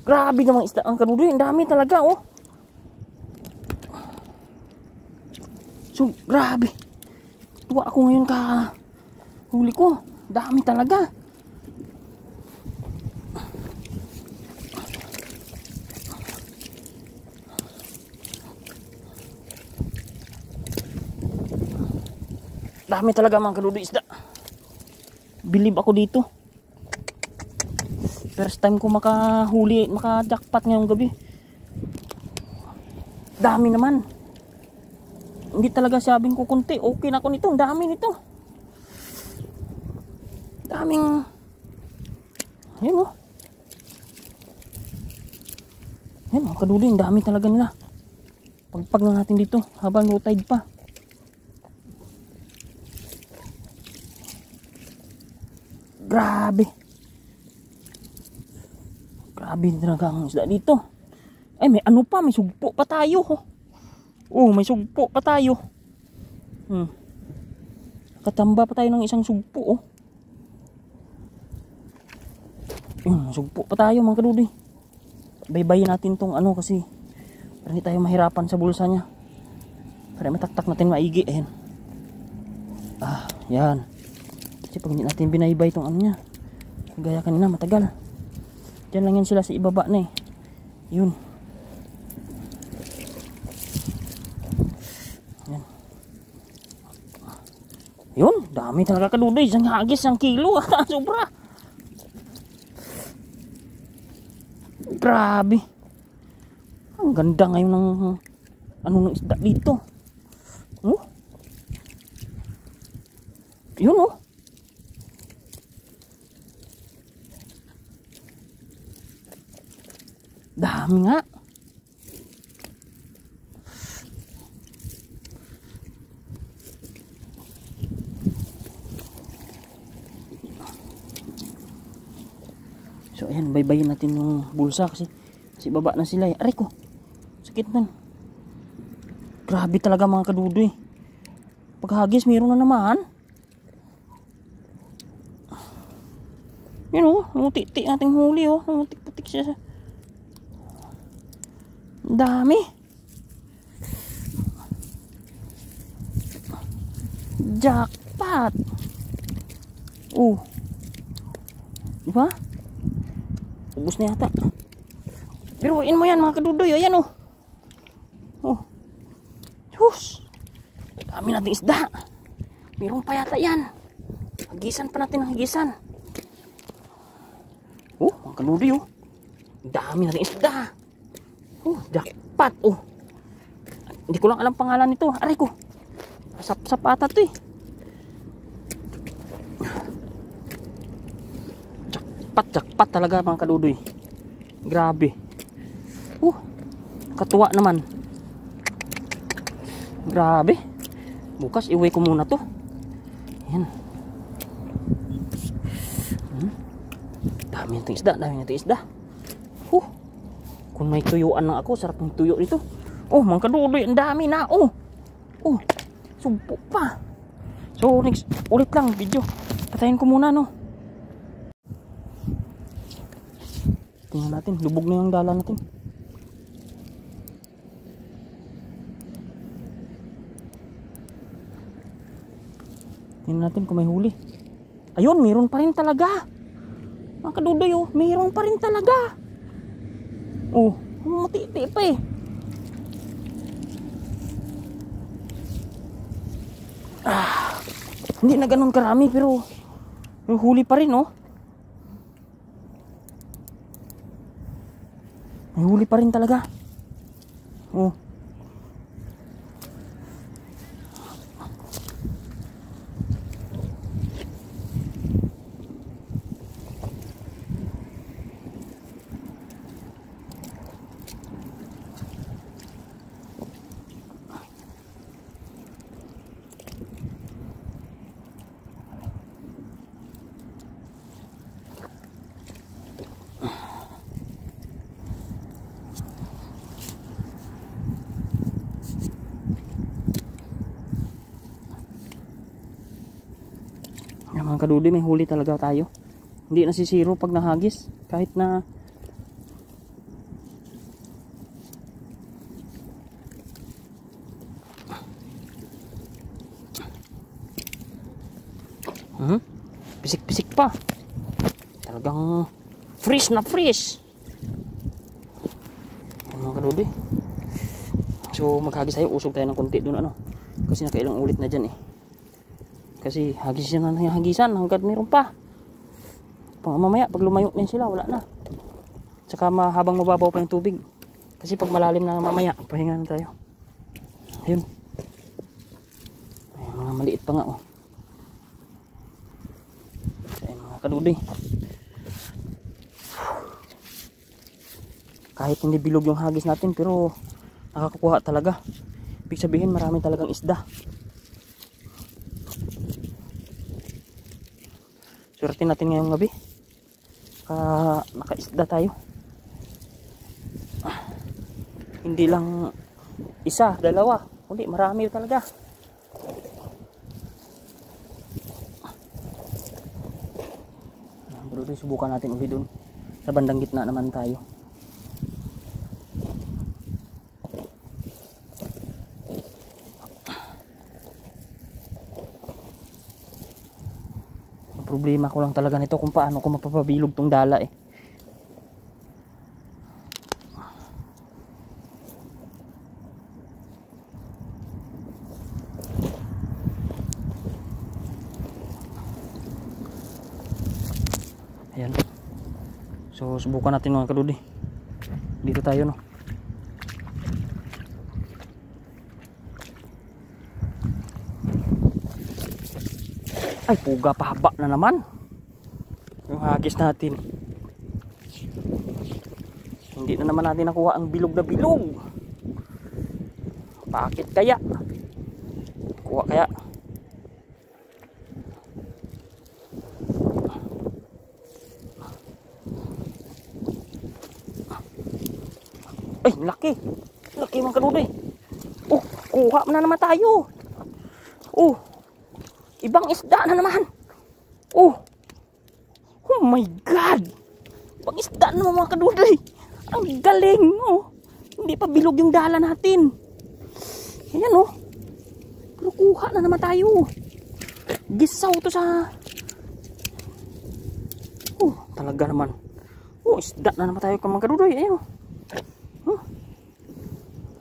Grabe namang isda ang kadudoy. Ang dami talaga oh. So, grabe. Tuwa ako ngayon huli ko. Dami talaga. Dami talaga mga kadudoy isda. Believe ako dito. First time ko maka-jackpot ngayong gabi. Dami naman. Hindi talaga sabing ko kunti. Okay na ako nito. Ang dami nito. Daming. Ayun oh. Ayun mga kadudoy. Ang dami talaga nila. Pagpag na natin dito. Habang low tide pa. Grabe. Grabe talaga ang isda dito. Ay, may ano pa. May sugpo pa tayo. May sugpo pa tayo. Katamba pa tayo ng isang sugpo. Sugpo pa tayo mga kadudoy. Baybayin natin tong kasi para hindi tayo mahirapan sa bulsa niya. Para mataktak natin maigi. Ayan. Yan. Kasi pag hindi natin binaybay tong niya, gaya kanina matagal. Diyan lang yan sila sa ibaba na eh. Yun. Yun, dami talaga kadudoy. Isang hagis, 1 kilo. Sobra. Grabe. Ang ganda ngayon ng ano ng isda dito. Oh. Yun oh. Dami nga. So ayan, baybayin natin yung bulsa kasi baba na sila eh. Aray ko, sakit nan. Grabe talaga mga kadudoy. Paghagis mayroon na naman. Yun oh, numutik-tik nating huli oh. Numutik-putik siya. Dami. Jackpot. Oh. Diba? Ubus na yata. Pero mo yan mga kadudoy. Ayan oh. Oh. Diyos. Dami natin isda. Meron pa yata yan. Hagisan pa natin ang hagisan. Oh mga kadudoy oh. Dami natin isda. Oh jackpot oh. Hindi ko lang alam pangalan nito. Aray ko. Sapata to eh. Jackpot talaga mga kadudoy. Grabe. Katuwa naman. Grabe. Bukas iuwi ko muna to. Ayan. Dami nating isda. Kung may tuyuan lang ako, sarap ng tuyo dito. Oh mga kadudoy, ang dami na. Oh sumpo pa. So next, ulit lang video. Patayin ko muna no. Tingnan natin, lubog na yung dala natin. Tingnan natin kung may huli. Ayun, mayroon pa rin talaga. Mga kadudoy oh, mayroon pa rin talaga. Oh, mati-ti pa eh. Hindi na ganun karami pero may huli pa rin oh. May huli pa rin talaga. Oh. Mga kadudoy, may huli talaga tayo. Hindi nasisiro pag nahagis kahit na pisik-pisik pa. Talagang fresh na fresh. Mga kadudoy. So maghagis tayo, usog tayo ng konti doon ano. Kasi nakailang ulit na dyan eh. Kasi hagisan na yung hagisan hanggat meron pa. Mamaya pag lumayo din sila wala na. Tsaka habang mababaw pa yung tubig. Kasi pag malalim na mamaya pahinga na tayo. Ayun. Ay, mga maliit pa nga oh. Ay, mga kadudoy. Kahit hindi bilog yung hagis natin pero nakakakuha talaga. Ibig sabihin marami talagang isda. Swerte natin ngayong gabi. Nakaisda tayo. Hindi lang isa, dalawa. Hindi, marami talaga. Bro, subukan natin ulit doon. Sa bandang gitna naman tayo. Problema ko lang talaga nito kung paano ko mapapabilog tong dala eh. Ayan. So subukan natin mga kadudi. Dito tayo, no. Ay, puga, pahaba na naman yung hagis natin. Hindi na naman natin nakuha ang bilog na bilog. Bakit kaya? Kuha kaya? Ay, laki. Laki mga kanuday. Oh, kuha na naman tayo. Oh, ibang isda na naman. Oh, oh my God. Ibang isda na naman mga kanuday. Ang galing. Oh, hindi pa bilog yung dala natin. Ayan, oh. Pero kuha na naman tayo. Gisaw to sa... Oh, talaga naman. Oh, isda na naman tayo mga kanuday. Ayan, oh.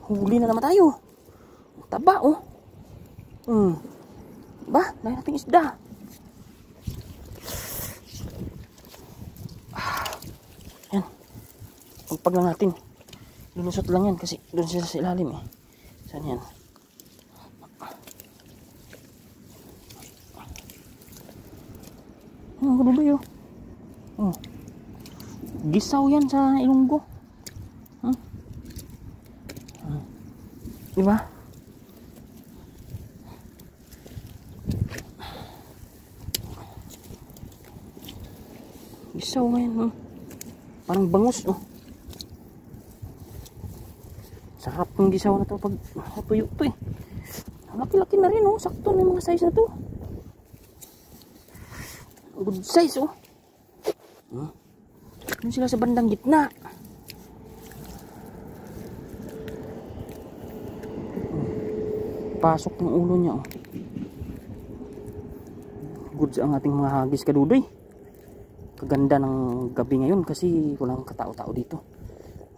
Huli na naman tayo. Taba, oh. Ba, dahil nating isda. Yan. Pagpag lang natin. Lulusot lang yan kasi doon sila sa ilalim, eh. Saan yan? Ang gulo ba yun? Oh. Gisaw yan sa Ilonggo. Diba? Gisaw ngayon, oh. Parang bangus, oh. Sarap ng gisaw na to pag tuyo to, eh. Laki-laki na rin, oh. Sakto na yung mga size na to. Good size, oh. Yun sila sa bandang gitna. Pasok ng ulo niya, oh. Good ang ating mga hagis kadudoy. Kaganda ng gabi ngayon kasi walang katao-tao dito,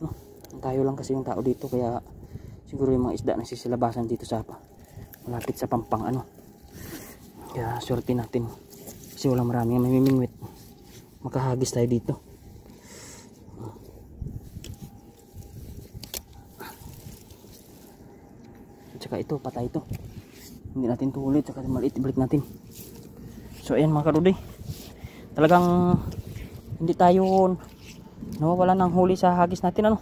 no? Tayo lang kasi yung tao dito, kaya siguro yung mga isda na sisilabasan dito sa malapit sa Pampang, ano. Kaya swerte natin kasi walang marami may mimingwit. Makahagis tayo dito. Tsaka ito, patay ito. Hindi natin ito ulit. Tsaka maliit, ibalik natin. So ayan mga kadudoy. Talagang hindi tayo nawawala ng huli sa hagis natin, ano.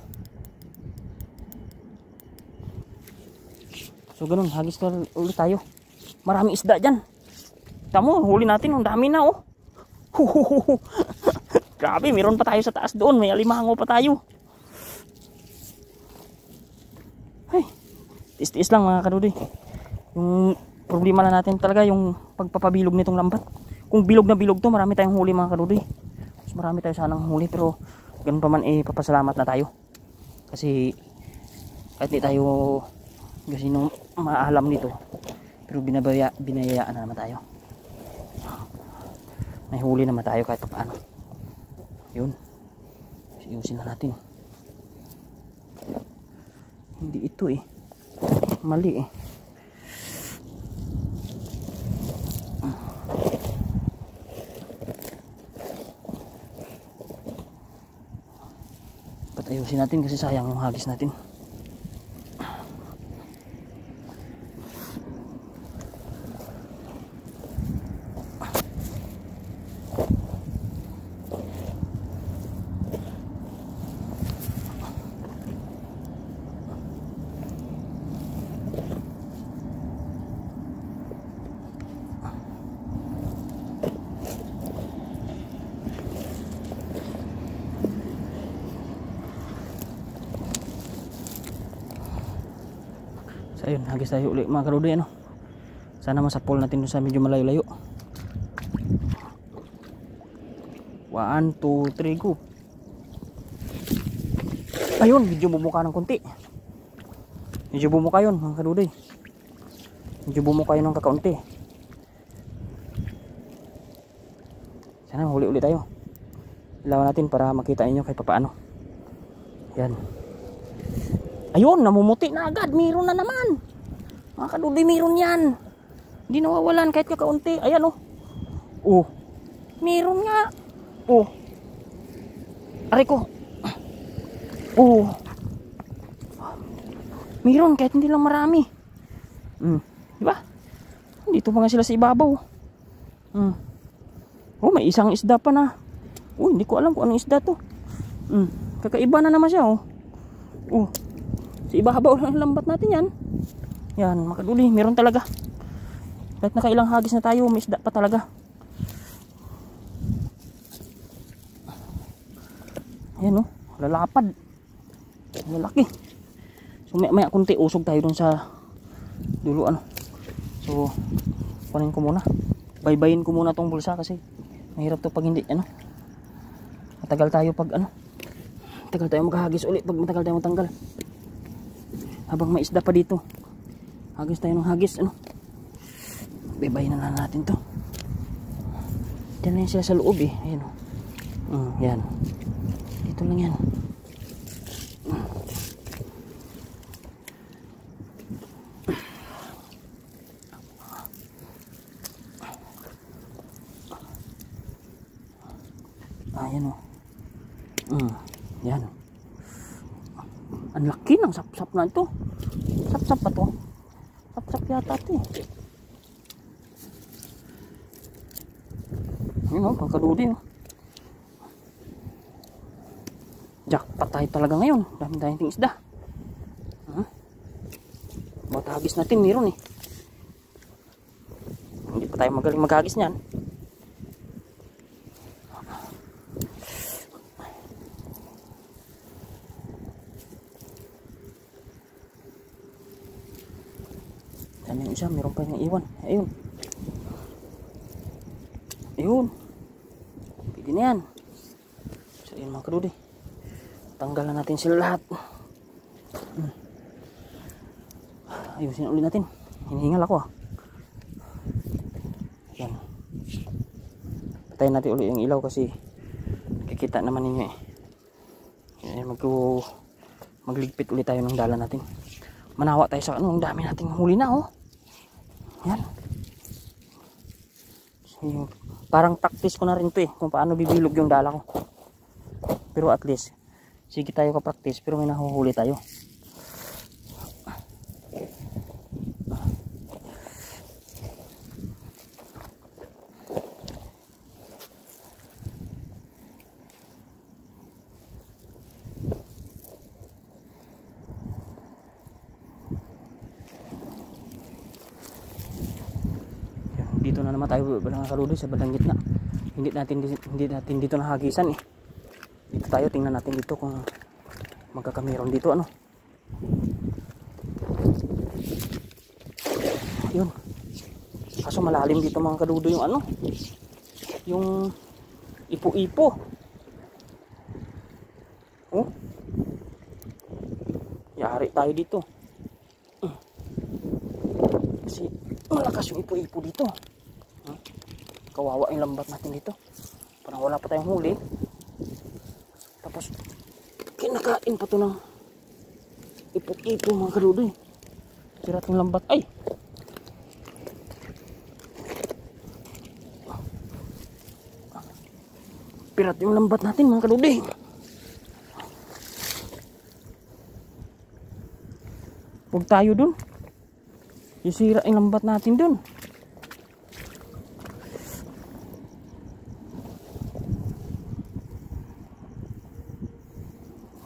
So ganun, hagis na ulit tayo. Maraming isda dyan. Tamo, huli natin. Ang dami na, oh. Grabe, meron pa tayo sa taas doon. May alimango pa tayo. Tiis-tiis lang mga kadudoy. Yung problema na natin talaga yung pagpapabilog nitong lambat. Kung bilog na bilog to, marami tayong huli mga kadudoy. Mas marami tayo sanang huli, pero ganun pa man, papasalamat na tayo. Kasi kahit di tayo kasi nung maalam nito, pero binayayaan na naman tayo. May huli naman tayo kahit pa paano. Yun, ayusin na natin. Hindi ito, eh. Mali, eh. Patayusin natin kasi sayang yung hagis natin. So ayun, hagis tayo ulit mga kadudoy, ano. Sana masapol natin sa medyo malayo-layo. 1, 2, 3, go. Ayun, medyo bumuka ng konti. Medyo bumuka yun mga kadudoy. Medyo bumuka yun ng kakaunti. Sana mahuli ulit tayo. Ilawan natin para makita ninyo kahit papaano. Yan. Ayun, namumuti na agad. Meron na naman. Mga kadudoy, meron yan. Hindi nawawalan kahit kakaunti. Ayan, oh. Oh. Meron nga. Oh. Aray ko. Oh. Meron kahit hindi lang marami. Di ba? Dito pa nga sila sa ibabaw. Oh, may isang isda pa na. Oh, hindi ko alam kung anong isda to. Kakaiba na naman siya, oh. Oh. Sa ibabaw lang ang lambat natin yan. Yan, mga kaduli, meron talaga. Kahit nakailang hagis na tayo, may isda pa talaga. Ayan, oh, lalapad. Lalaki. So maya kunti usog tayo dun sa dulo, ano. So kunin ko muna, baybayin ko muna tong bulsa kasi mahirap to pag hindi, ano, matagal tayo pag, ano, matagal tayo maghagis ulit pag matagal tayo matanggal. Habang may isda pa dito, hagis tayo ng hagis, ano. Baybayin na natin to. Diyan na yan sila sa loob, eh. Ayan, oh. Yan, dito lang yan. Ayan, oh. Yan. Ang laki ng sapsap na ito. Sapsap pa to. Sapsap yata ito, eh. Ayan, oh, pagkadudi, oh. Jackpot tayo talaga ngayon. Dami tayong isda. Bawat hagis natin meron, eh. Hindi pa tayo magaling maghagis niyan. Yan yung isa, meron pa yung iwan. Ayun. Ayun. Pwede na yan. So yun, mga kadudi, tanggalan natin sila lahat. Ayusin ulit natin. Hinihingal ako, ah. Yan. Patayin natin ulit yung ilaw kasi kikita naman ninyo, eh. Yan, magligpit ulit tayo ng dala natin. Manawa tayo sa, ano, ang dami nating huli na, oh. Yan. So, parang practice ko na rin to, eh, kung paano bibilog yung dala ko. Pero at least sige tayo ka-practice, pero may nahuhuli tayo. Dito na naman tayo balang kaludoy sa bandang gitna. Hindi natin dito nahagisan, eh. Dito tayo, tingnan natin dito kung magkakamiron dito, ano. Yun. Kaso malalim dito, mga kaludoy, yung, ano, yung ipo-ipo. Oh. Yari tayo dito. Kasi malakas yung ipo-ipo dito. Kawawa yung lambat natin dito. Parang wala pa tayong huli. Tapos kinakain pa to ng ipo-ipo, mga kaludoy. Sirat yung lambat. Ay! Pirat yung lambat natin, mga kaludoy. Huwag tayo dun. Isira yung lambat natin dun.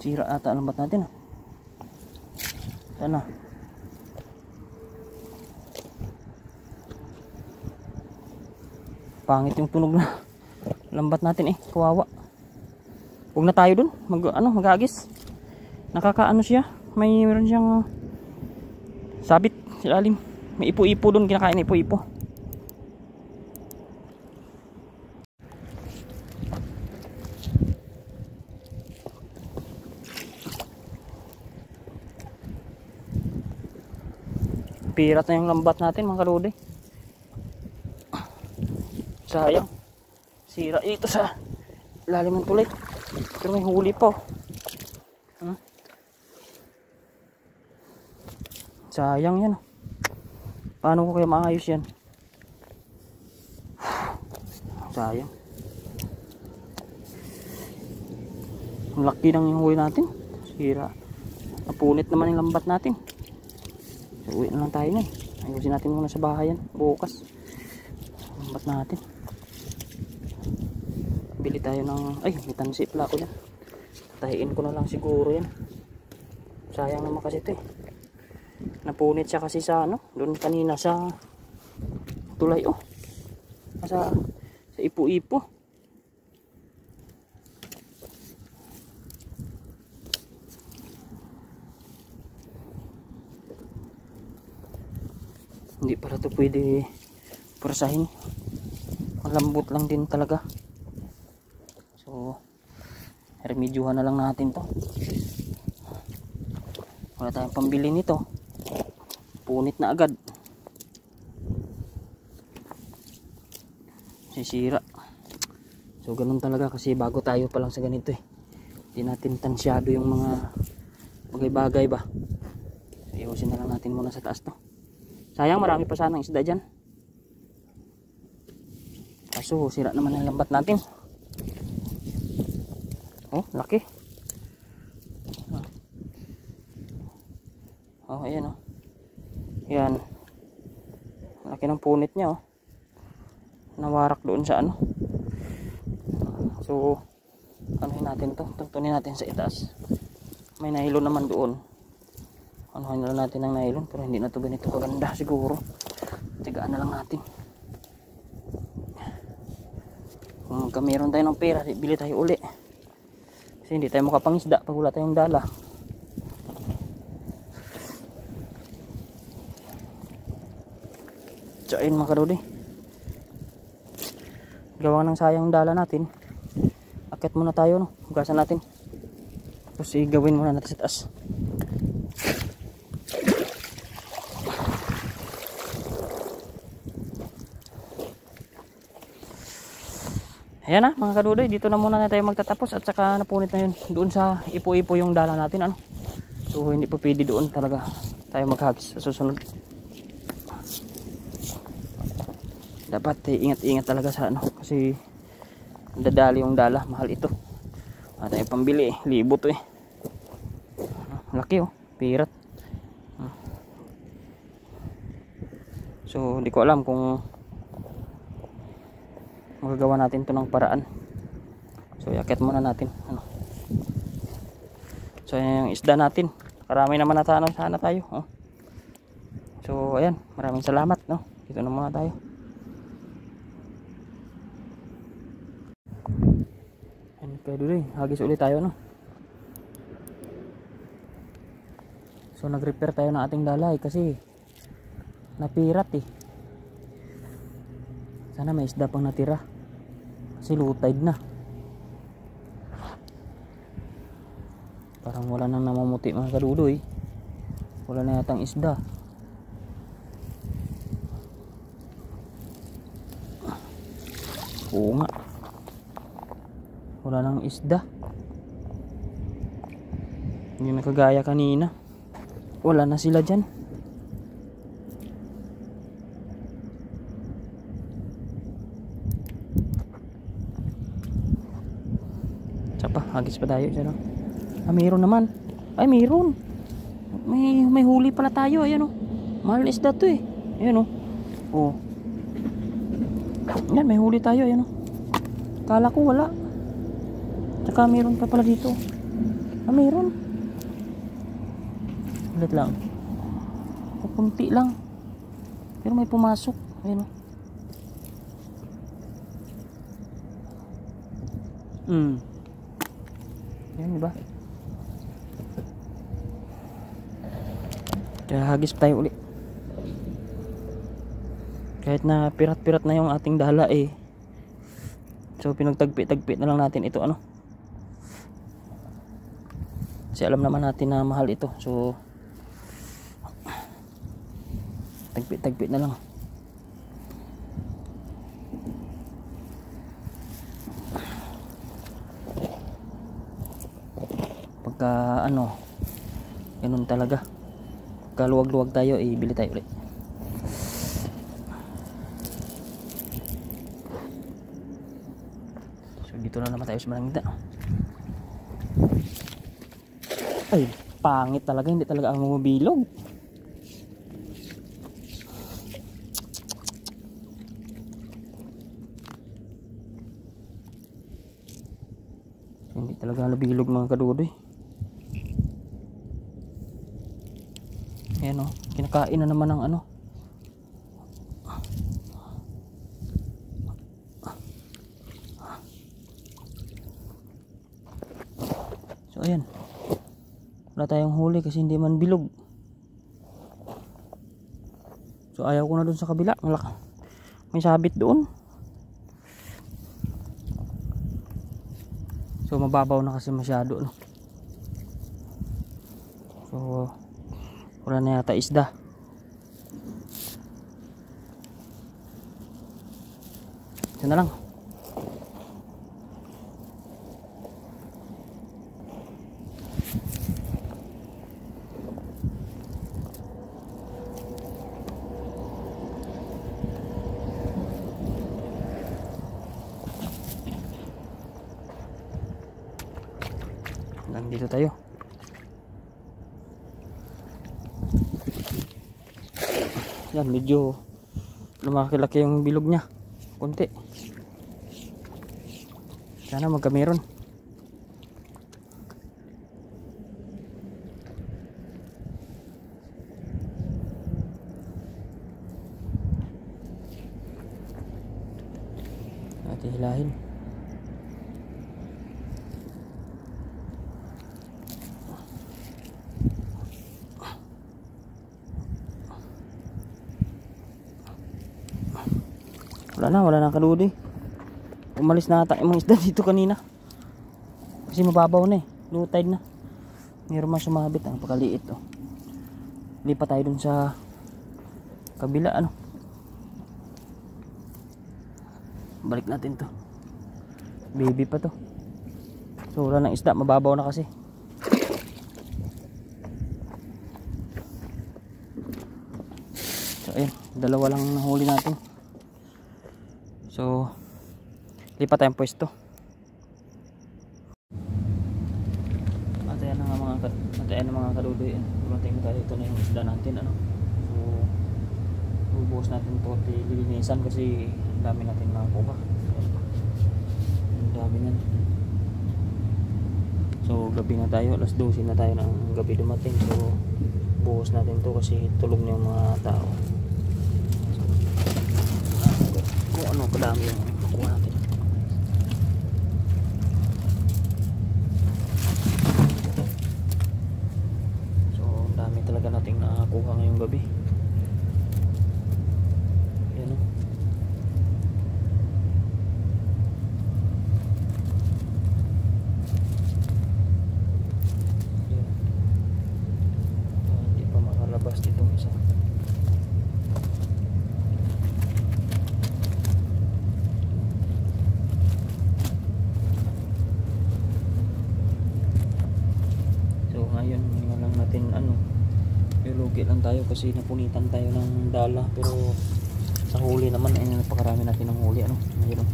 Sira ata ang lambat natin, ah. Sana. Pangit yung tunog na lambat natin, eh. Kawawa. Huwag na tayo dun. Mag-agis. Nakakaano siya. Mayroon siyang sabit sa ilalim. May ipo-ipo dun. Kinakain ipo-ipo. Pirat na yung lambat natin, mga kaludoy. Sayang. Sira ito sa ilalim ng tulay. Pero may huli pa, oh. Sayang yan, oh. Paano ko kaya maayos yan? Sayang. Ang laki ng huli natin. Sira. Napunit naman yung lambat natin. So, uwi na lang tayo na. Ayusin natin muna sa bahay yan. Bukas. Lambat natin. Bili tayo ng... Ay, may tansi pala ako dyan. Tahiin ko na lang siguro yan. Sayang naman kasi ito eh. Napunit siya kasi sa ano. Doon kanina sa tulay oh. Sa ipo-ipo. Hindi para ito pwede purasahin. Malambot lang din talaga. So, remedyohan na lang natin to. Wala tayong pambili nito. Punit na agad. Sisira. So, ganun talaga kasi bago tayo pa lang sa ganito eh. Hindi natin tansyado yung mga bagay-bagay ba. So, iusin na lang natin muna sa taas to. Sayang, marami pa sanang isda dyan. Kaso sira naman ang lambat natin. Oh, laki. Oh, ayan oh. Yan. Laki ng punit niya oh. Nawarak doon sa ano. So, anuhin natin to. Tuntunin natin sa itaas. May nylon naman doon. Anuhin na natin ng nylon. Pero hindi na to ganito kaganda siguro. Tigaan na lang natin. Kung meron tayo ng pera, bili tayo uli. Kasi hindi tayo makapangisda pag wala tayong dala. So ayun mga kadodi. Gawa ng sayang dala natin. Akit muna tayo no. Hugasan natin. Tapos igawin muna natin sa taas. Ayan na mga kadudoy, dito na muna tayo magtatapos at saka napunit na yun. Doon sa ipo-ipo yung dala natin ano. So hindi pa pwede doon talaga tayo maghagis sa susunod. Dapat ingat-ingat talaga sa ano kasi dadali yung dala, mahal ito. At tayo pambili libo to eh. Laki oh, pirat. So hindi ko alam kung magagawa natin to ng paraan. So yakit muna natin ano. So ayan yung isda natin. Karami naman na sana tayo oh. So ayan, maraming salamat no. Dito na muna tayo. Ayan kayo doon, hagis ulit tayo no. So nag-repair tayo ng ating dalay kasi napirat eh. Sana may isda pang natira. Kasi low tide na. Parang wala nang namamuti mga kadudoy. Wala na yatang isda. Oo nga. Wala nang isda. Hindi na kagaya kanina. Wala na sila dyan. Hagis pa tayo dyan, no? Ah, mayroon naman. Ay, mayroon. May huli pala tayo. Ayan, oh. Mahal isda to, eh. Ayan, oh. Oh. Ayan, may huli tayo. Ayan, oh. Kala ko wala. Tsaka mayroon pa pala dito. Ah, mayroon. Ulit lang. Kunti lang. Pero may pumasok. Ayan, oh. Ayan, diba? Kaya hagis tayo ulit. Kahit na pirat-pirat na yung ating dala eh. So pinagtagpi-tagpi na lang natin ito ano. Kasi alam naman natin na mahal ito. So tagpi-tagpi na lang. Pagka ano, ganun talaga. Kaluwag-luwag tayo, bili tayo ulit. So dito na naman tayo sa Manangda. Ay, pangit talaga, hindi talaga ang bumabilog. Hindi talaga nabilog mga kadudoy. Ayan o, kinakain na naman ng ano. So ayan, wala tayong huli kasi hindi man bilog. So ayaw ko na dun sa kabila, may sabit doon. So mababaw na kasi masyado, no? So wala na yata isda. Ito na lang. Nandito tayo. Yan, medyo lumaki-laki yung bilog niya. Konti. Sana magkameron. Natin hilahin. Wala na kadudoy. Umalis na ata yung mga isda dito kanina. Kasi mababaw na eh. Low tide na. Mayroon man sumabit. Ang pakaliit oh. Lipat tayo dun sa kabila ano. Balik natin to. Baby pa to. So wala ng isda. Mababaw na kasi. So ayun. Dalawa lang nahuli natin. So lipat tayong pwesto. At ayan na mga kadudoy. Dumating na tayo. Ito na yung isda natin ano. So bubuhos natin ito at lilinisan kasi dami natin makakuha. Ang dami yan. So gabi na tayo. Alas 12 na tayo ng gabi dumating. So buhos natin ito kasi tulog na yung mga tao. Kung ano kadami yung makuha natin. So dami talaga nating nakakuha ngayong gabi. Yan o. Hindi pa makalabas ditong isa. Ngayon nga lang natin ano, lugi lang tayo kasi napunitan tayo ng dala, pero sa huli naman ay napakarami natin ng huli ano, ngayon.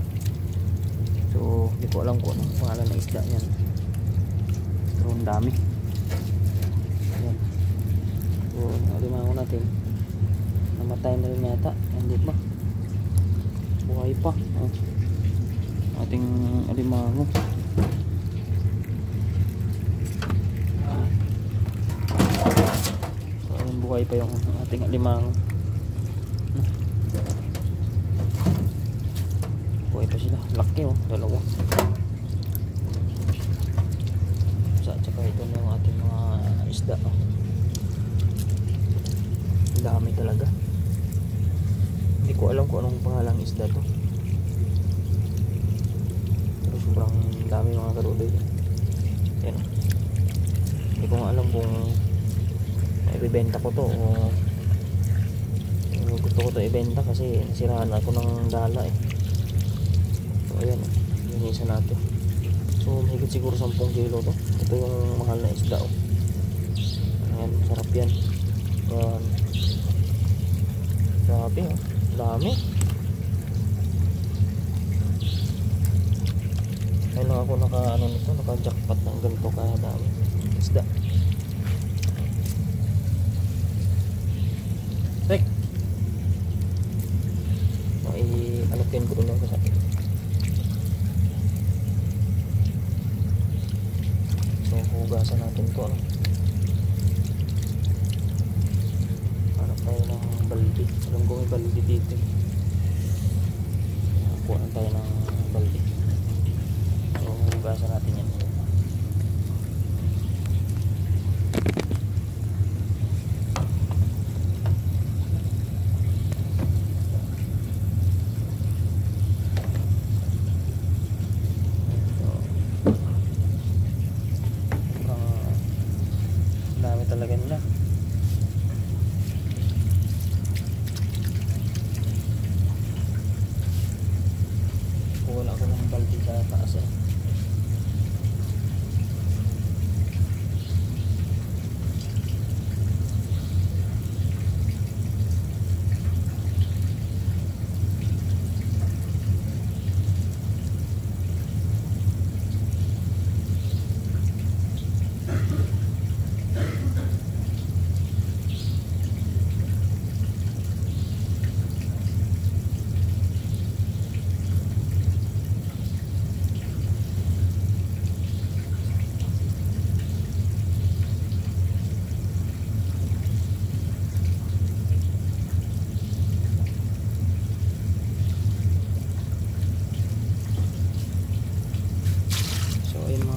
So hindi ko alam kung anong pangalan na isda yan, pero ang dami. Ayan. So alimango natin namatay na rin yata, hindi ba buhay pa ating alimango. Buhay pa yung ating alimango. Buhay pa sila. Laki oh. Dalawa. Tsaka ito na yung ating mga isda oh. Dami talaga. Hindi ko alam kung anong pangalang isda to. Pero sobrang dami mga karuloy. Yan oh. Hindi ko nga alam kung ibebenta ko to o gusto ko to ibenta kasi nasiraan ako ng dala eh. So ayan eh, linisan natin. So mahigit siguro 10 kilo to. Ito yung mahal na isda oh. Ayan, sarap yan. Ayan. Grabe oh, dami. Ngayon lang ako naka jackpot ng ganito kaya dami isda. natin kung ano kasakit. So hugasan natin to, ano. Hanap tayo ng balde. Alam ko may balde dito. Kuha tayo ng balde. So hugasan natin yan. Talaga nila. Wala ko ng balde sa taas, eh.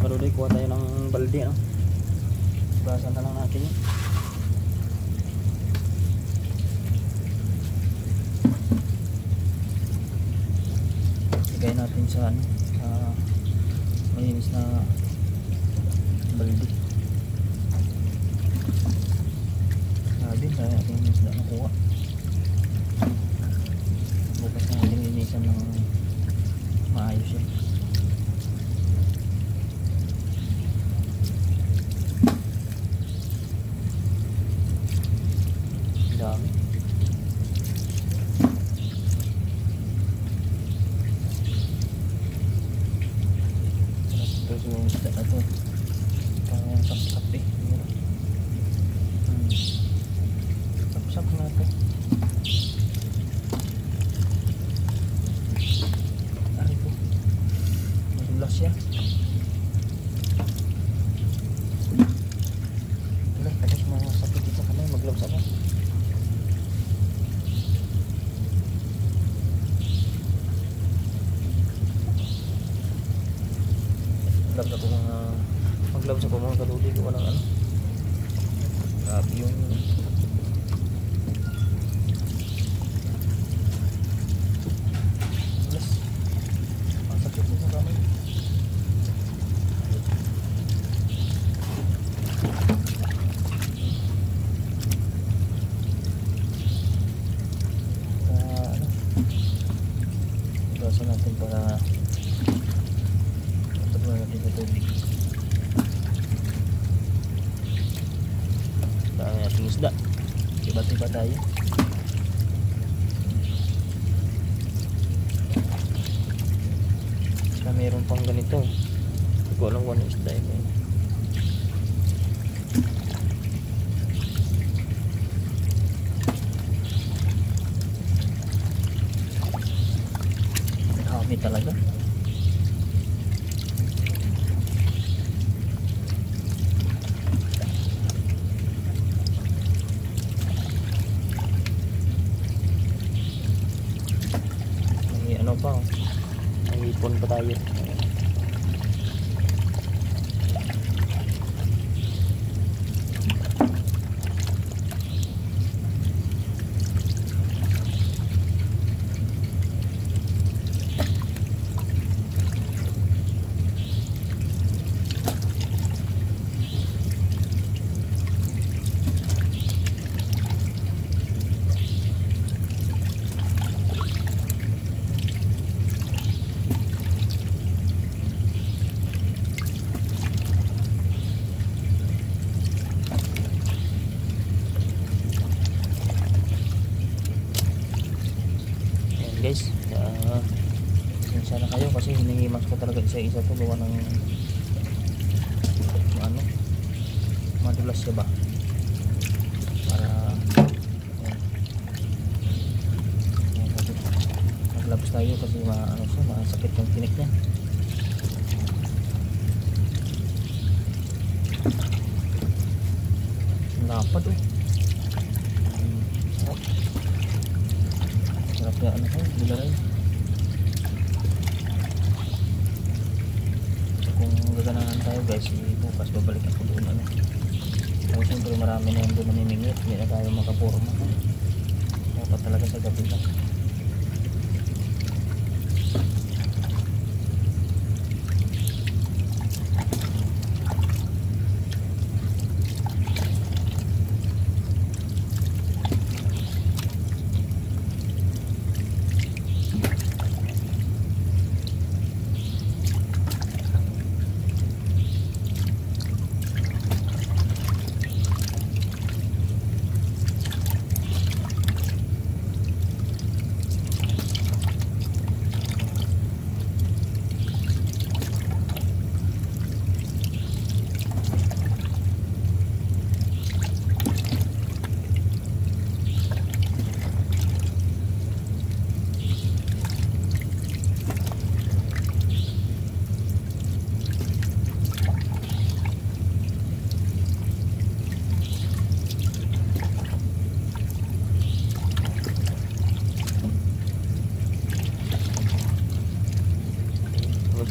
Kaluloy, kuha tayo ng balde, no? Hugasan na lang natin yun. Lagay natin sa ano, sa malinis na balde. Sabi, tayo natin yung isda nakuha. Bukas na natin linisan ng maayos yun. Dami. Ito yung isda na ito. Parang sap-sap, eh. Sap-sap na ito. Ari po. Madulas siya. Tapos mga sakit dito kamay. Mag-gloves ako. Mag-gloves ako mga kaluli ko walang ano. Grabe yung alas. Masakit mo sa kamay. Iwasan natin para patuloy natin sa tubig. Dami nating isda. Iba-iba tayo. Basta mayroon pang ganito. Hindi ko alam kung ano isda ito. Dami talaga. May ano pa, oh. May ipon pa tayo. Guys, sana kayo kasi hinihimas ko talaga isa-isa to gawa ng ano, madulas siya ba para maglabs Tapos tayo kasi ano siya, masakit yung tinik niya. Lapad oh. Sarap. Sarap na ano ko, bilaray. So kung gaganahan tayo guys, bukas babalik ako doon ano. So siyempre marami na yung doon namimingit, hindi na tayo makapurma. Dapat talaga sa gabi lang.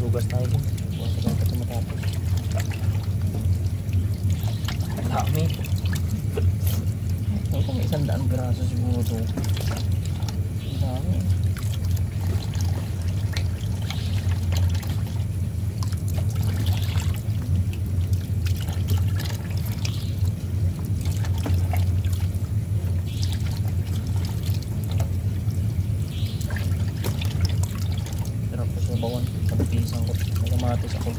Hugas tayo dun. Huwag ka dapat matapos. Ang dami. Ay kung may 100 graso siguro to. Ang dami. Sarap pa sa bawan. Pagpisan ko, nagamatis ako.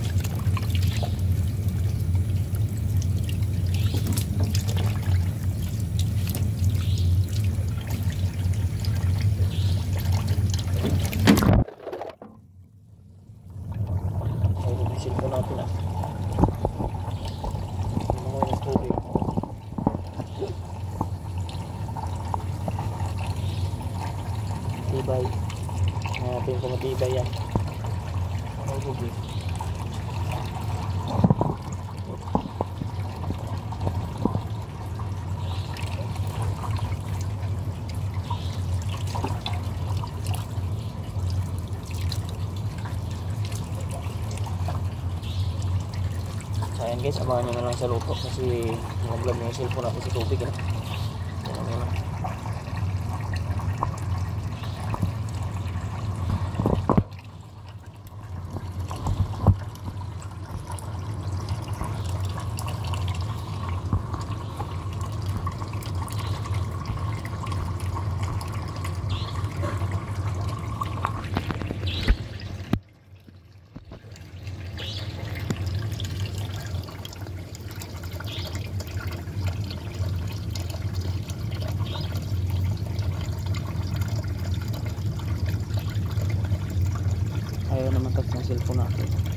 Ay, bibisin ko natin ah. Ano mo yung tubig? Tibay. Natin kung matibay yan. Tubig. So ayan guys, abangan nyo na lang sa luto kasi nag-vlog na yung cellphone natin sa tubig. Ayaw naman touch ng cellphone natin.